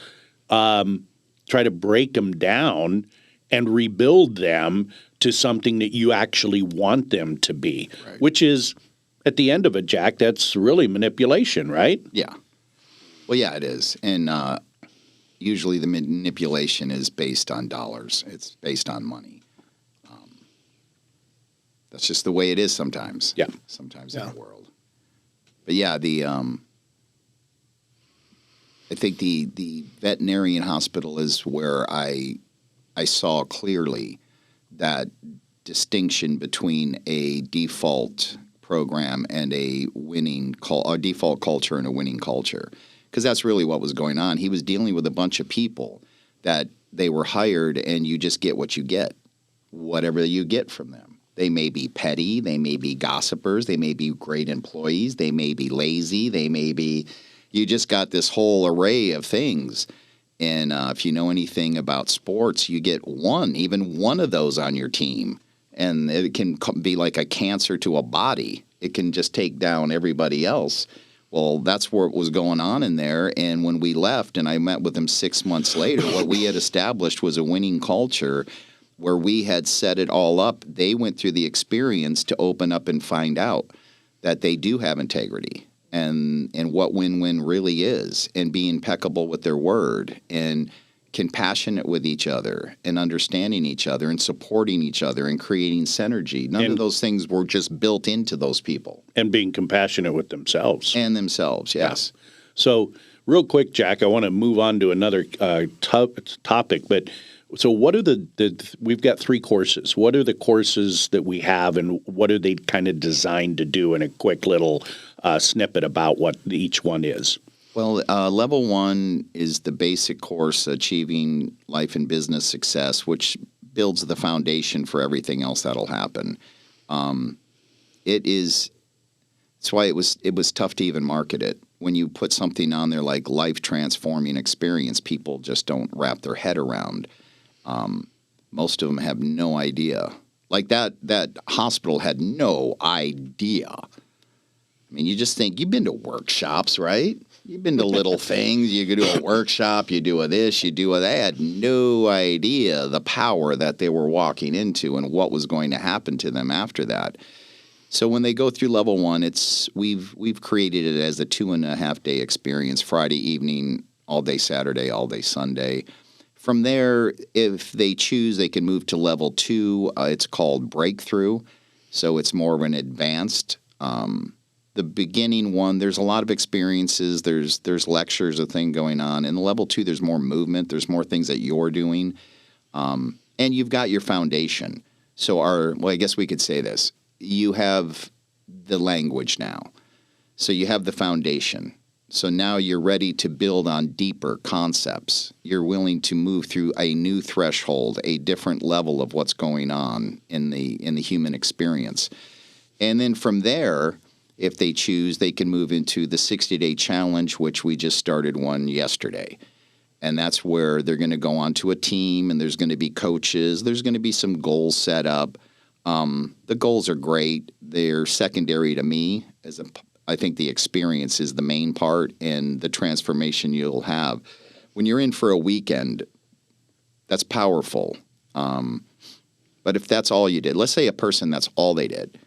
try to break them down and rebuild them to something that you actually want them to be, right. Which is, at the end of it, Jack, that's really manipulation, right? Yeah. Well, yeah, it is. And usually the manipulation is based on dollars. It's based on money. That's just the way it is sometimes. Yeah. Sometimes in the world. But yeah, I think the veterinarian hospital is where I saw clearly that distinction between a default program and a default culture and a winning culture, because that's really what was going on. He was dealing with a bunch of people that they were hired, and you just get what you get, whatever you get from them. They may be petty, they may be gossipers, they may be great employees, they may be lazy, they may be. You just got this whole array of things. And if you know anything about sports, you get even one of those on your team. And it can be like a cancer to a body. It can just take down everybody else. Well, that's what was going on in there. And when we left and I met with them 6 months later, what we had established was a winning culture where we had set it all up. They went through the experience to open up and find out that they do have integrity. And what win-win really is, and be impeccable with their word, and compassionate with each other, and understanding each other, and supporting each other, and creating synergy. None of those things were just built into those people. And being compassionate with themselves. And themselves, yes. Yeah. So real quick, Jack, I want to move on to another topic, but so what are we've got 3 courses. What are the courses that we have, and what are they kind of designed to do, in a quick little snippet about what each one is? Well, level 1 is the basic course, Achieving Life and Business Success, which builds the foundation for everything else that'll happen. It's why it was tough to even market it. When you put something on there like life-transforming experience, people just don't wrap their head around. Most of them have no idea. Like that hospital had no idea. I mean, you just think, you've been to workshops, right? You've been to little things. You go to a workshop, you do a this, you do a that. They had no idea the power that they were walking into and what was going to happen to them after that. So when they go through level 1, we've created it as a 2.5-day experience, Friday evening, all day Saturday, all day Sunday. From there, if they choose, they can move to level 2. It's called Breakthrough. So it's more of an advanced. The beginning one, there's a lot of experiences. There's lectures, a thing going on. In the level 2, there's more movement. There's more things that you're doing. And you've got your foundation. So I guess we could say this. You have the language now. So you have the foundation. So now you're ready to build on deeper concepts. You're willing to move through a new threshold, a different level of what's going on in the human experience. And then from there, if they choose, they can move into the 60-day challenge, which we just started one yesterday. And that's where they're going to go onto a team, and there's going to be coaches. There's going to be some goals set up. The goals are great. They're secondary to me. I think the experience is the main part, and the transformation you'll have. When you're in for a weekend, that's powerful. But if that's all you did, let's say a person, that's all they did.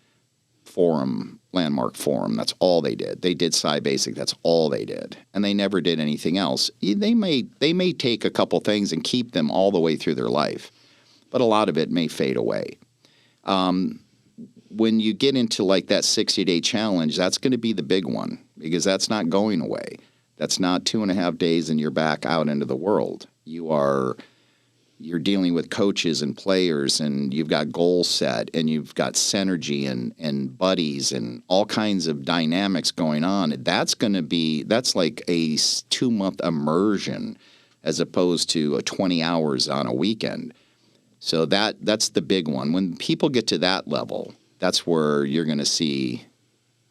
Landmark Forum, that's all they did. They did Sci-Basic, that's all they did. And they never did anything else. They may take a couple things and keep them all the way through their life, but a lot of it may fade away. When you get into like that 60-day challenge, that's going to be the big one, because that's not going away. That's not 2.5 days and you're back out into the world. You're dealing with coaches and players, and you've got goals set, and you've got synergy and buddies and all kinds of dynamics going on. That's like a 2-month immersion as opposed to 20 hours on a weekend. So that's the big one. When people get to that level, that's where you're going to see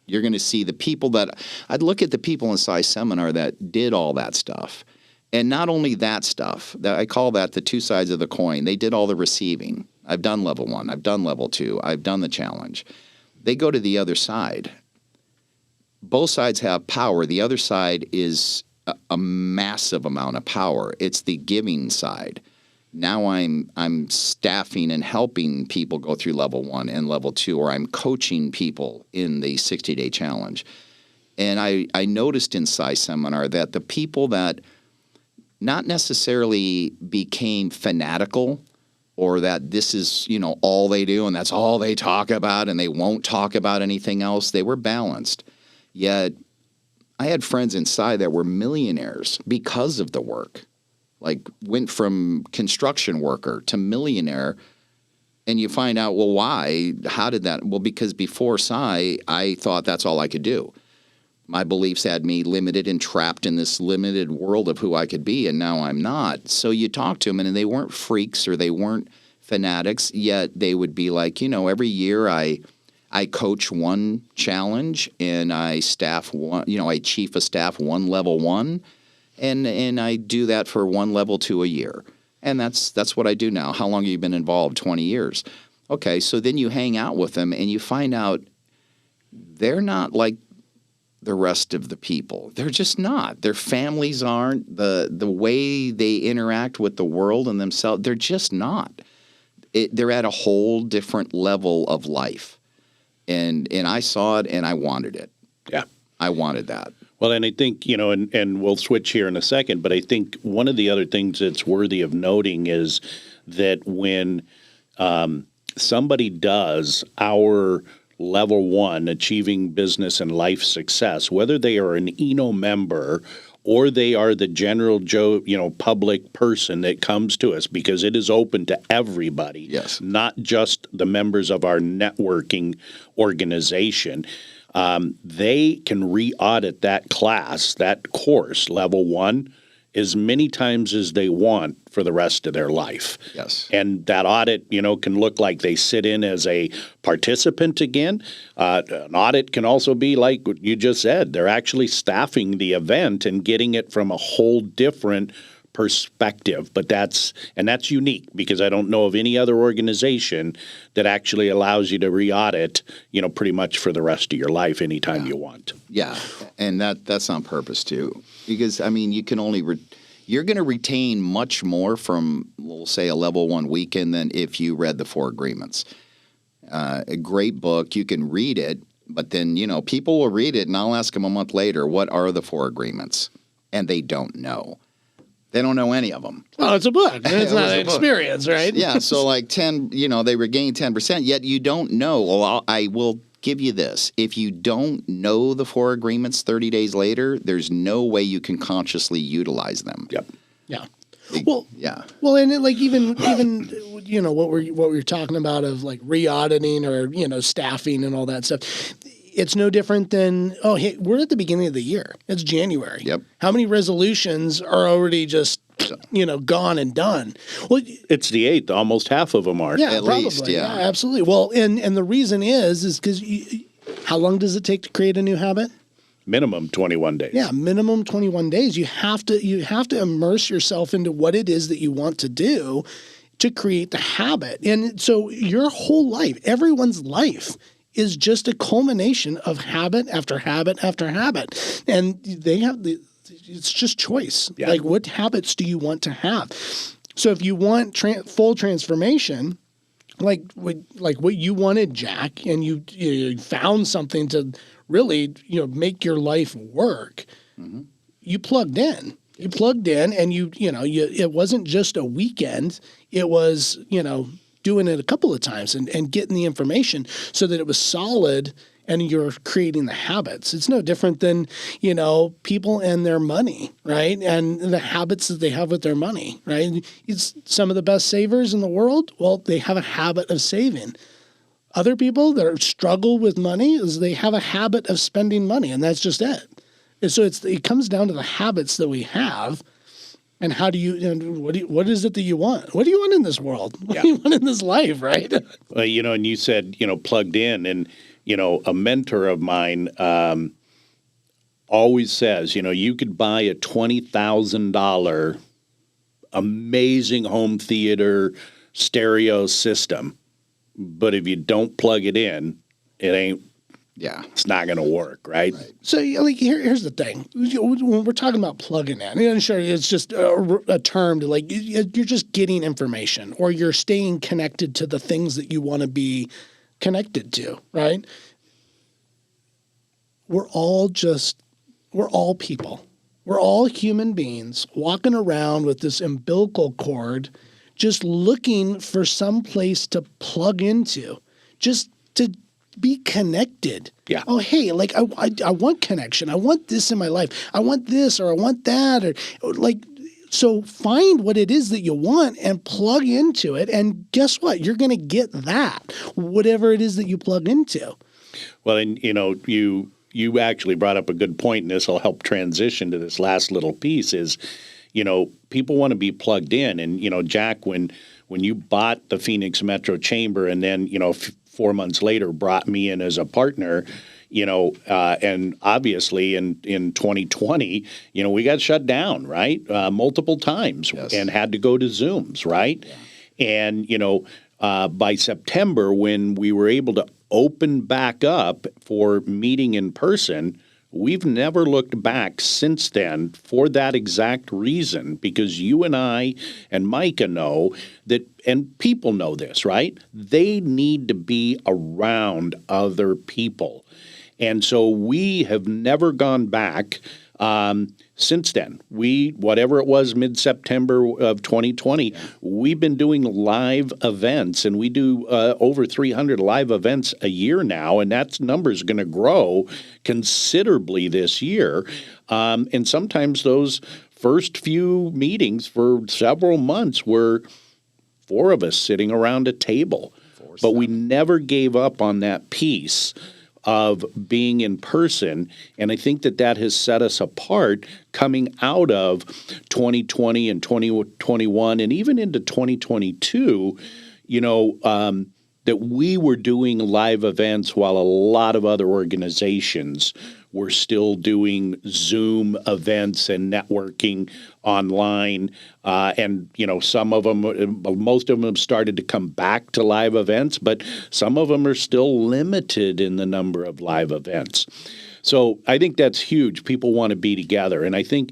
the people that I'd look at the people in Sci Seminar that did all that stuff. And not only that stuff, I call that the 2 sides of the coin. They did all the receiving. I've done level 1. I've done level 2. I've done the challenge. They go to the other side. Both sides have power. The other side is a massive amount of power. It's the giving side. Now I'm staffing and helping people go through level 1 and level 2, or I'm coaching people in the 60-day challenge. And I noticed in Sci Seminar that the people that not necessarily became fanatical, or that this is, all they do and that's all they talk about and they won't talk about anything else. They were balanced. Yet I had friends inside that were millionaires because of the work. Like went from construction worker to millionaire. And you find out, well, why? How did that? Well, because before Psi, I thought that's all I could do. My beliefs had me limited and trapped in this limited world of who I could be, and now I'm not. So you talk to them, and they weren't freaks or they weren't fanatics, yet they would be like, every year I coach one challenge, and I staff one, I chief of staff one level one, and I do that for one level 2 a year. And that's what I do now. How long have you been involved? 20 years. Okay, so then you hang out with them, and you find out they're not like the rest of the people. They're just not. Their families aren't. The way they interact with the world and themselves, they're just not. They're at a whole different level of life. And I saw it and I wanted it. Yeah. I wanted that. Well, and I think, and we'll switch here in a second, but I think one of the other things that's worthy of noting is that when somebody does our level 1, achieving business and life success, whether they are an ENO member or they are the general Joe, public person that comes to us, because it is open to everybody, yes, not just the members of our networking organization. They can re-audit that class, that course, level 1, as many times as they want for the rest of their life. Yes. And that audit, can look like they sit in as a participant again. An audit can also be like what you just said. They're actually staffing the event and getting it from a whole different perspective. But that's unique, because I don't know of any other organization that actually allows you to re-audit, pretty much for the rest of your life anytime you want. Yeah, and that's on purpose too, because you can only you're going to retain much more from, we'll say, a level 1 weekend than if you read the 4 agreements. A great book, you can read it, but then people will read it, and I'll ask them a month later, what are the 4 agreements? And they don't know. They don't know any of them. Well, it's a book. It's not an experience, right? Yeah, so like 10, they regain 10%, yet you don't know. Well, I will give you this. If you don't know the 4 agreements 30 days later, there's no way you can consciously utilize them. Yep. Yeah. Yeah. Well, and even what we're talking about of like re-auditing or staffing and all that stuff. It's no different than, hey, we're at the beginning of the year. It's January. Yep. How many resolutions are already just, gone and done? Well, it's the 8th. Almost half of them are. Yeah, at probably. least, yeah. Absolutely. Well, and the reason is because how long does it take to create a new habit? Minimum 21 days. Yeah, minimum 21 days. You have to immerse yourself into what it is that you want to do to create the habit. And so your whole life, everyone's life, is just a culmination of habit after habit after habit. And it's just choice. Yeah. Like, what habits do you want to have? So if you want full transformation, like what you wanted, Jack, and you found something to really, make your life work, you plugged in. You plugged in, and it wasn't just a weekend. It was, doing it a couple of times and getting the information so that it was solid and you're creating the habits. It's no different than, people and their money, right? And the habits that they have with their money, right? It's some of the best savers in the world. Well, they have a habit of saving. Other people that struggle with money is they have a habit of spending money, and that's just it. And so it comes down to the habits that we have. And how do you, what is it that you want? What do you want in this world? What do you want in this life, right? Well, and you said, plugged in, and, a mentor of mine always says, you could buy a $20,000 amazing home theater stereo system, but if you don't plug it in, it's not going to work, right? So, here's the thing. When we're talking about plugging in, sure, it's just a term to you're just getting information, or you're staying connected to the things that you want to be connected to, right? We're all people. We're all human beings walking around with this umbilical cord, just looking for some place to plug into, just to be connected. Yeah. Oh, hey, like I want connection. I want this in my life. I want this or I want that or like. So find what it is that you want and plug into it. And guess what? You're going to get that, whatever it is that you plug into. Well, and you actually brought up a good point, and this will help transition to this last little piece is, people want to be plugged in. And, Jack, when you bought the Phoenix Metro Chamber and then, 4 months later brought me in as a partner, and obviously in 2020, we got shut down, right? Multiple times. Yes. And had to go to Zooms, right? Yeah. And, by September, when we were able to open back up for meeting in person, we've never looked back since then for that exact reason, because you and I and Micah know that, and people know this, right? They need to be around other people. And so we have never gone back since then. Whatever it was, mid-September of 2020, we've been doing live events, and we do over 300 live events a year now, and that number is going to grow considerably this year. And sometimes those first few meetings for several months were 4 of us sitting around a table. But we never gave up on that piece of being in person. And I think that has set us apart coming out of 2020 and 2021 and even into 2022, that we were doing live events while a lot of other organizations were still doing Zoom events and networking online. And, some of them, most of them have started to come back to live events, but some of them are still limited in the number of live events. So I think that's huge. People want to be together. And I think,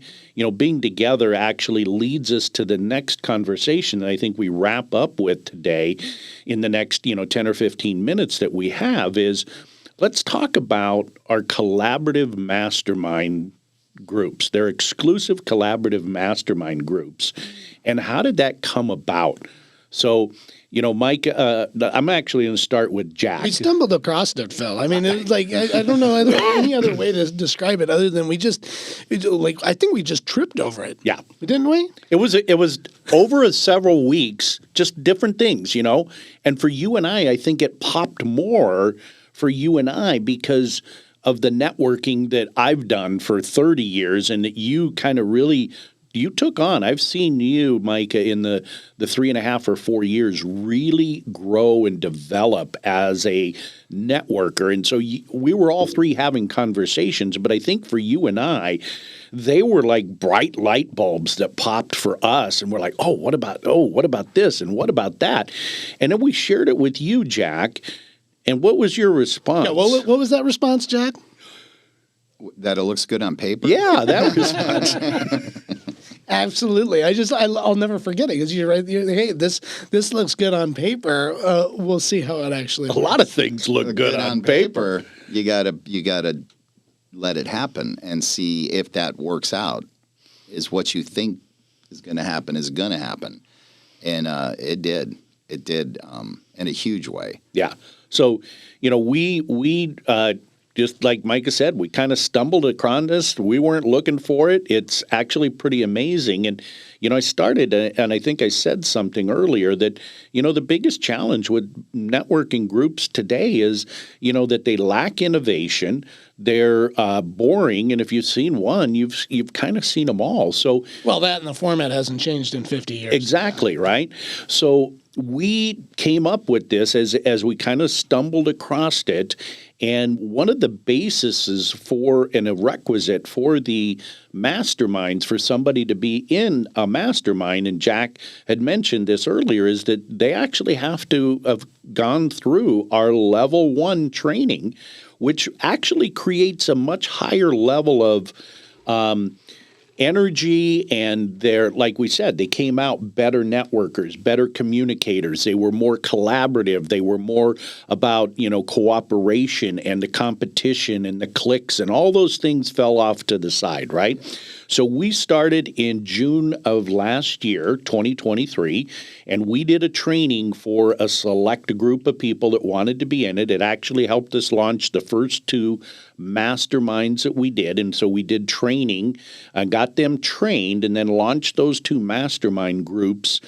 being together actually leads us to the next conversation that I think we wrap up with today in the next, 10 or 15 minutes that we have is, let's talk about our collaborative mastermind groups. They're exclusive collaborative mastermind groups. And how did that come about? So, Mike, I'm actually going to start with Jack. We stumbled across it, Phil. I mean, it was like, I don't know any other way to describe it other than I think we just tripped over it. Yeah. Didn't we? It was over several weeks, just different things, And for you and I think it popped more for you and I because of the networking that I've done for 30 years and that you kind of really you took on. I've seen you, Micah, in the 3.5 or 4 years really grow and develop as a networker. And so we were all three having conversations, but I think for you and I, they were like bright light bulbs that popped for us. And we're like, what about this? And what about that? And then we shared it with you, Jack. And what was your response? Yeah, what was that response, Jack? That it looks good on paper? Yeah, that response. Absolutely. I'll never forget it because you're right. Hey, this looks good on paper. We'll see how it actually works. A lot of things look good on paper. You gotta let it happen and see if that works out. Is what you think is going to happen is going to happen, and it did. It did in a huge way. Yeah. So we just like Micah said, we kind of stumbled across this. We weren't looking for it. It's actually pretty amazing. And, I started, and I think I said something earlier that, the biggest challenge with networking groups today is, that they lack innovation. They're boring. And if you've seen one, you've kind of seen them all. So, well, that and the format hasn't changed in 50 years. Exactly, right? So we came up with this as we kind of stumbled across it. And one of the bases for and a requisite for the masterminds for somebody to be in a mastermind, and Jack had mentioned this earlier, is that they actually have to have gone through our level 1 training, which actually creates a much higher level of energy, and they're, like we said, they came out better networkers, better communicators. They were more collaborative. They were more about, cooperation and the competition and the cliques, and all those things fell off to the side, right? So we started in June of last year, 2023, and we did a training for a select group of people that wanted to be in it. It actually helped us launch the first 2 masterminds that we did. And so we did training, got them trained, and then launched those 2 mastermind groups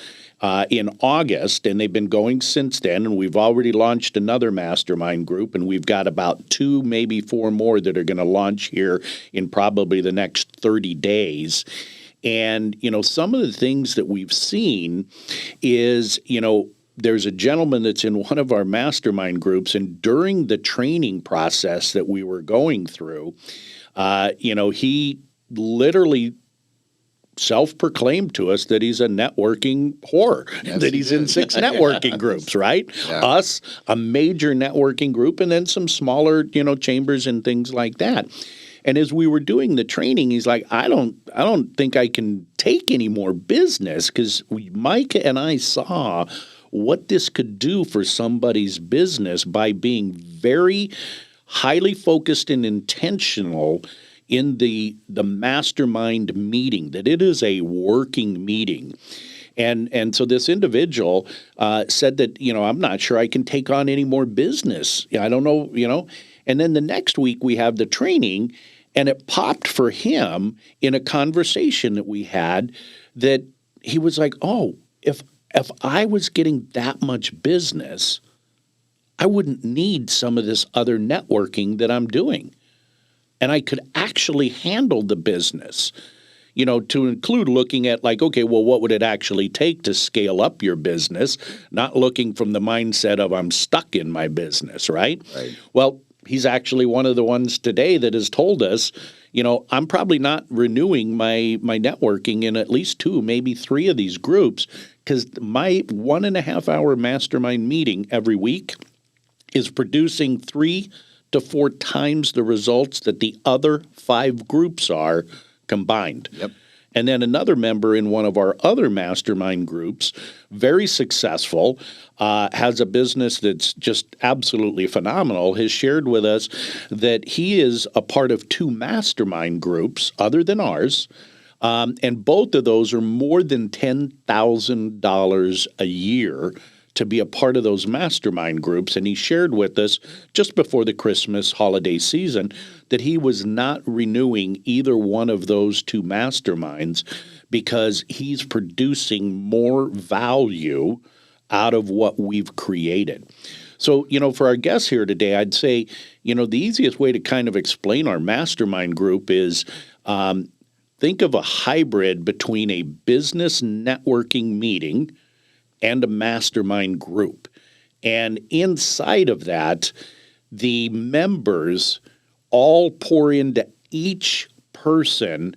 in August, and they've been going since then, and we've already launched another mastermind group, and we've got about 2, maybe 4 more that are going to launch here in probably the next 30 days. And, some of the things that we've seen is, there's a gentleman that's in one of our mastermind groups, and during the training process that we were going through, he literally self-proclaimed to us that he's a networking whore, that he's in 6 networking groups, right? Yeah. Us, a major networking group, and then some smaller, chambers and things like that. And as we were doing the training, he's like, I don't think I can take any more business, because Mike and I saw what this could do for somebody's business by being very highly focused and intentional in the mastermind meeting, that it is a working meeting. And so this individual said that, I'm not sure I can take on any more business. I don't know, And then the next week we have the training, and it popped for him in a conversation that we had that he was like, oh, if I was getting that much business, I wouldn't need some of this other networking that I'm doing. And I could actually handle the business, to include looking at like, okay, well, what would it actually take to scale up your business? Not looking from the mindset of I'm stuck in my business, right? Well, he's actually one of the ones today that has told us, I'm probably not renewing my networking in at least 2, maybe 3 of these groups, because my 1.5 hour mastermind meeting every week is producing 3 to 4 times the results that the other 5 groups are combined. Yep. And then another member in one of our other mastermind groups, very successful, has a business that's just absolutely phenomenal, has shared with us that he is a part of 2 mastermind groups other than ours, and both of those are more than $10,000 a year to be a part of those mastermind groups. And he shared with us just before the Christmas holiday season that he was not renewing either one of those 2 masterminds because he's producing more value out of what we've created. So, for our guests here today, I'd say, the easiest way to kind of explain our mastermind group is think of a hybrid between a business networking meeting and a mastermind group. And inside of that, the members all pour into each person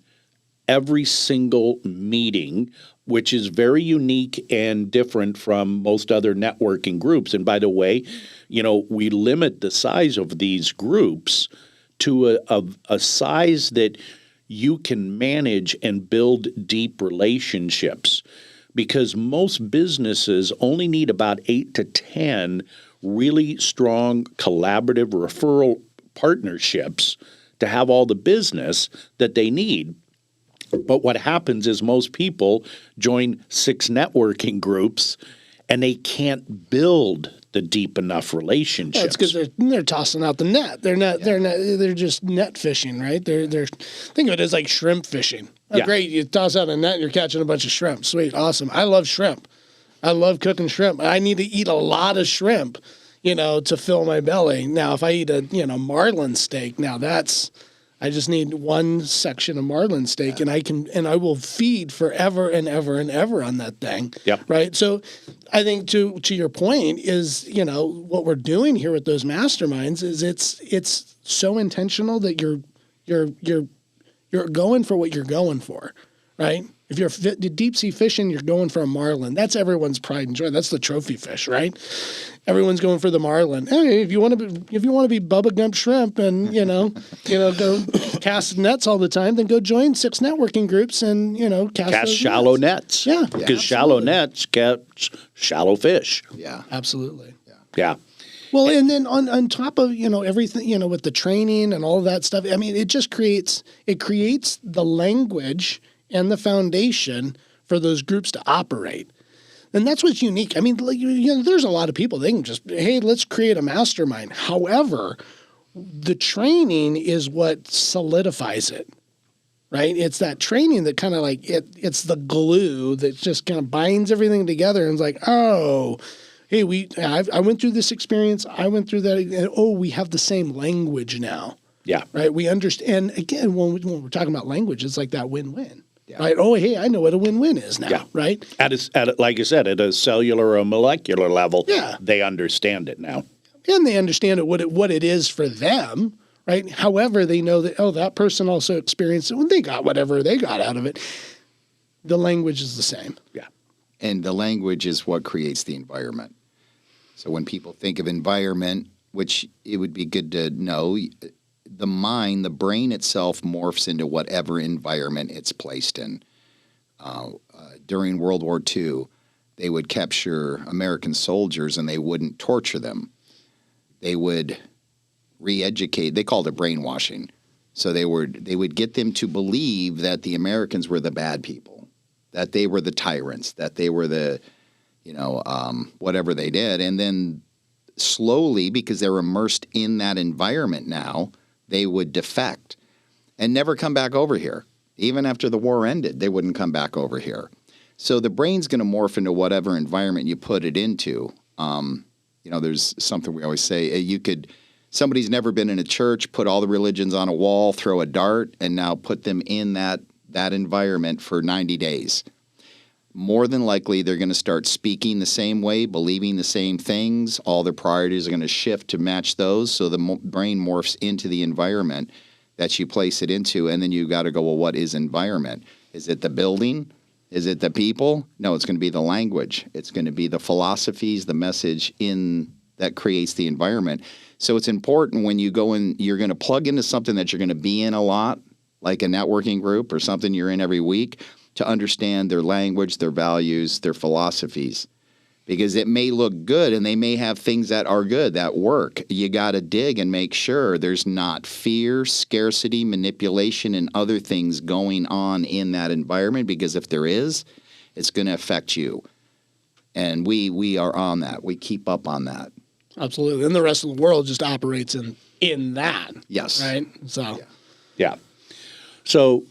every single meeting, which is very unique and different from most other networking groups. And by the way, we limit the size of these groups to a size that you can manage and build deep relationships. Because most businesses only need about 8 to 10 really strong collaborative referral partnerships to have all the business that they need. But what happens is most people join 6 networking groups and they can't build the deep enough relationships. That's because they're tossing out the net. They're just net fishing, right? They're think of it as like shrimp fishing. Oh, great, you toss out a net and you're catching a bunch of shrimp. Sweet, awesome. I love shrimp. I love cooking shrimp. I need to eat a lot of shrimp, to fill my belly. Now, if I eat a marlin steak, I just need one section of marlin steak, and I will feed forever and ever and ever on that thing. Yep. Right. So, I think to your point is what we're doing here with those masterminds is it's so intentional that you're going for what you're going for, right? If you're deep sea fishing, you're going for a marlin. That's everyone's pride and joy. That's the trophy fish, right? Everyone's going for the marlin. Hey, if you want to be Bubba Gump Shrimp and go cast nets all the time, then go join 6 networking groups and cast shallow nets. Yeah, because shallow nets catch shallow fish. Yeah, absolutely. Yeah. Well, and then on top of everything with the training and all of that stuff, I mean, it just creates the language and the foundation for those groups to operate. And that's what's unique. I mean, there's a lot of people, they can just, hey, let's create a mastermind. However, the training is what solidifies it, right? It's that training that kind of it's the glue that just kind of binds everything together and it's like, oh, hey, I went through this experience, I went through that, and we have the same language now. Yeah. Right? We understand, and again, when we're talking about language, it's like that win-win. Yeah. Right? Oh, hey, I know what a win-win is now, right? Like I said, at a cellular or molecular level, yeah, they understand it now. And they understand what it is for them, right? However, they know that, that person also experienced it when they got whatever they got out of it. The language is the same. Yeah. And the language is what creates the environment. So when people think of environment, which it would be good to know, the brain itself morphs into whatever environment it's placed in. During World War II, they would capture American soldiers and they wouldn't torture them. They would re-educate. They called it brainwashing. So they would get them to believe that the Americans were the bad people, that they were the tyrants, that they were the, whatever they did. And then slowly, because they're immersed in that environment now, they would defect and never come back over here. Even after the war ended, they wouldn't come back over here. So the brain's going to morph into whatever environment you put it into. There's something we always say, somebody's never been in a church, put all the religions on a wall, throw a dart, and now put them in that environment for 90 days. More than likely, they're going to start speaking the same way, believing the same things. All their priorities are going to shift to match those. So the brain morphs into the environment that you place it into. And then you got to go, well, what is environment? Is it the building? Is it the people? No, it's going to be the language. It's going to be the philosophies, the message that creates the environment. So it's important when you go in, you're going to plug into something that you're going to be in a lot, like a networking group or something you're in every week, to understand their language, their values, their philosophies. Because it may look good and they may have things that are good, that work. You got to dig and make sure there's not fear, scarcity, manipulation, and other things going on in that environment, because if there is, it's going to affect you. And we are on that. We keep up on that. Absolutely. And the rest of the world just operates in that. Yes. Right? So. Yeah. So,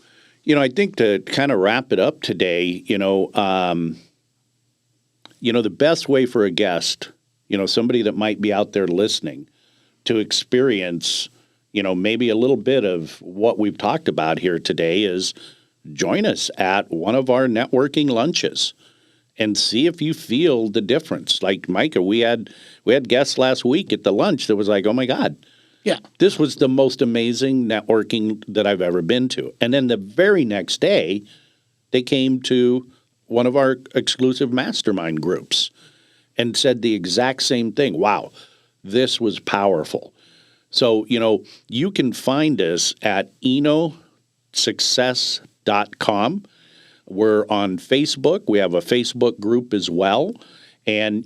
I think to kind of wrap it up today, the best way for a guest, somebody that might be out there listening, to experience, maybe a little bit of what we've talked about here today is join us at one of our networking lunches and see if you feel the difference. Like Micah, we had guests last week at the lunch that was like, oh my God. Yeah. This was the most amazing networking that I've ever been to. And then the very next day, they came to one of our exclusive mastermind groups and said the exact same thing. Wow, this was powerful. So, you can find us at enosuccess.com. We're on Facebook. We have a Facebook group as well. And,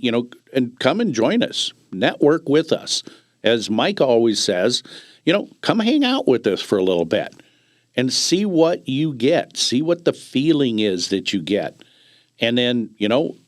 and come and join us. Network with us. As Mike always says, come hang out with us for a little bit and see what you get. See what the feeling is that you get. And then,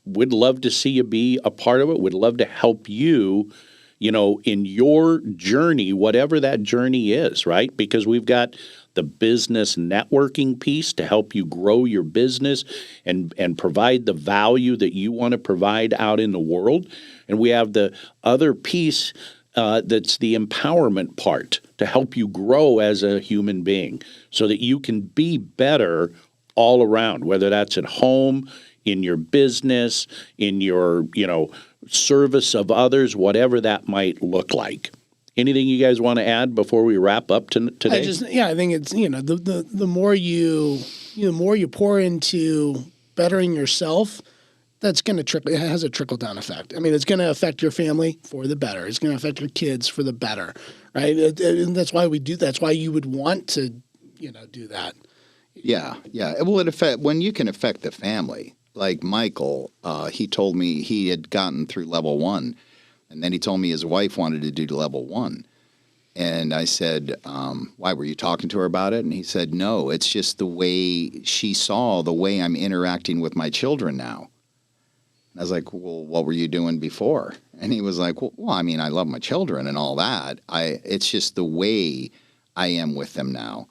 we'd love to see you be a part of it. We'd love to help you, in your journey, whatever that journey is, right? Because we've got the business networking piece to help you grow your business and provide the value that you want to provide out in the world. And we have the other piece that's the empowerment part to help you grow as a human being so that you can be better all around, whether that's at home, in your business, in your, service of others, whatever that might look like. Anything you guys want to add before we wrap up today? I think it's, the more you the more you pour into bettering yourself, that's going to trickle. It has a trickle down effect. I mean, it's going to affect your family for the better. It's going to affect your kids for the better, right? And that's why we do. That's why you would want to, do that. Yeah. Well, when you can affect the family, like Michael, he told me he had gotten through level 1, and then he told me his wife wanted to do level 1. And I said, why, were you talking to her about it? And he said, no, it's just the way she saw the way I'm interacting with my children now. And I was like, well, what were you doing before? And he was like, well, I mean, I love my children and all that. It's just the way I am with them now.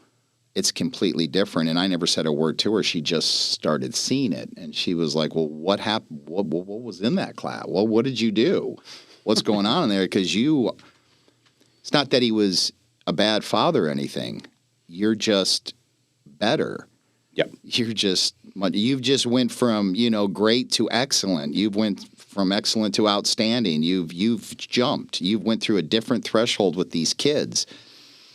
It's completely different. And I never said a word to her. She just started seeing it. And she was like, well, what happened? What was in that class? Well, what did you do? What's going on in there? Because it's not that he was a bad father or anything. You're just better. Yep. You've just went from, great to excellent. You've went from excellent to outstanding. You've jumped. You've went through a different threshold with these kids.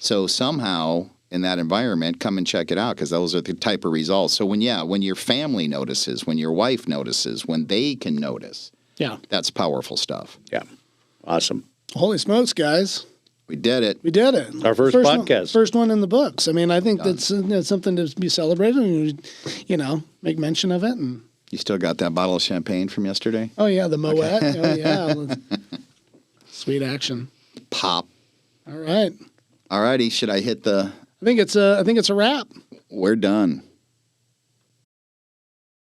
So somehow in that environment, come and check it out, because those are the type of results. So when your family notices, when your wife notices, when they can notice, that's powerful stuff. Yeah. Awesome. Holy smokes, guys. We did it. Our first podcast. First one in the books. I mean, I think that's something to be celebrated and, make mention of it. And You still got that bottle of champagne from yesterday? Oh, yeah, the Moet. Okay. Oh, yeah. Sweet action. Pop. All right. All righty. Should I hit the... I think it's a wrap. We're done.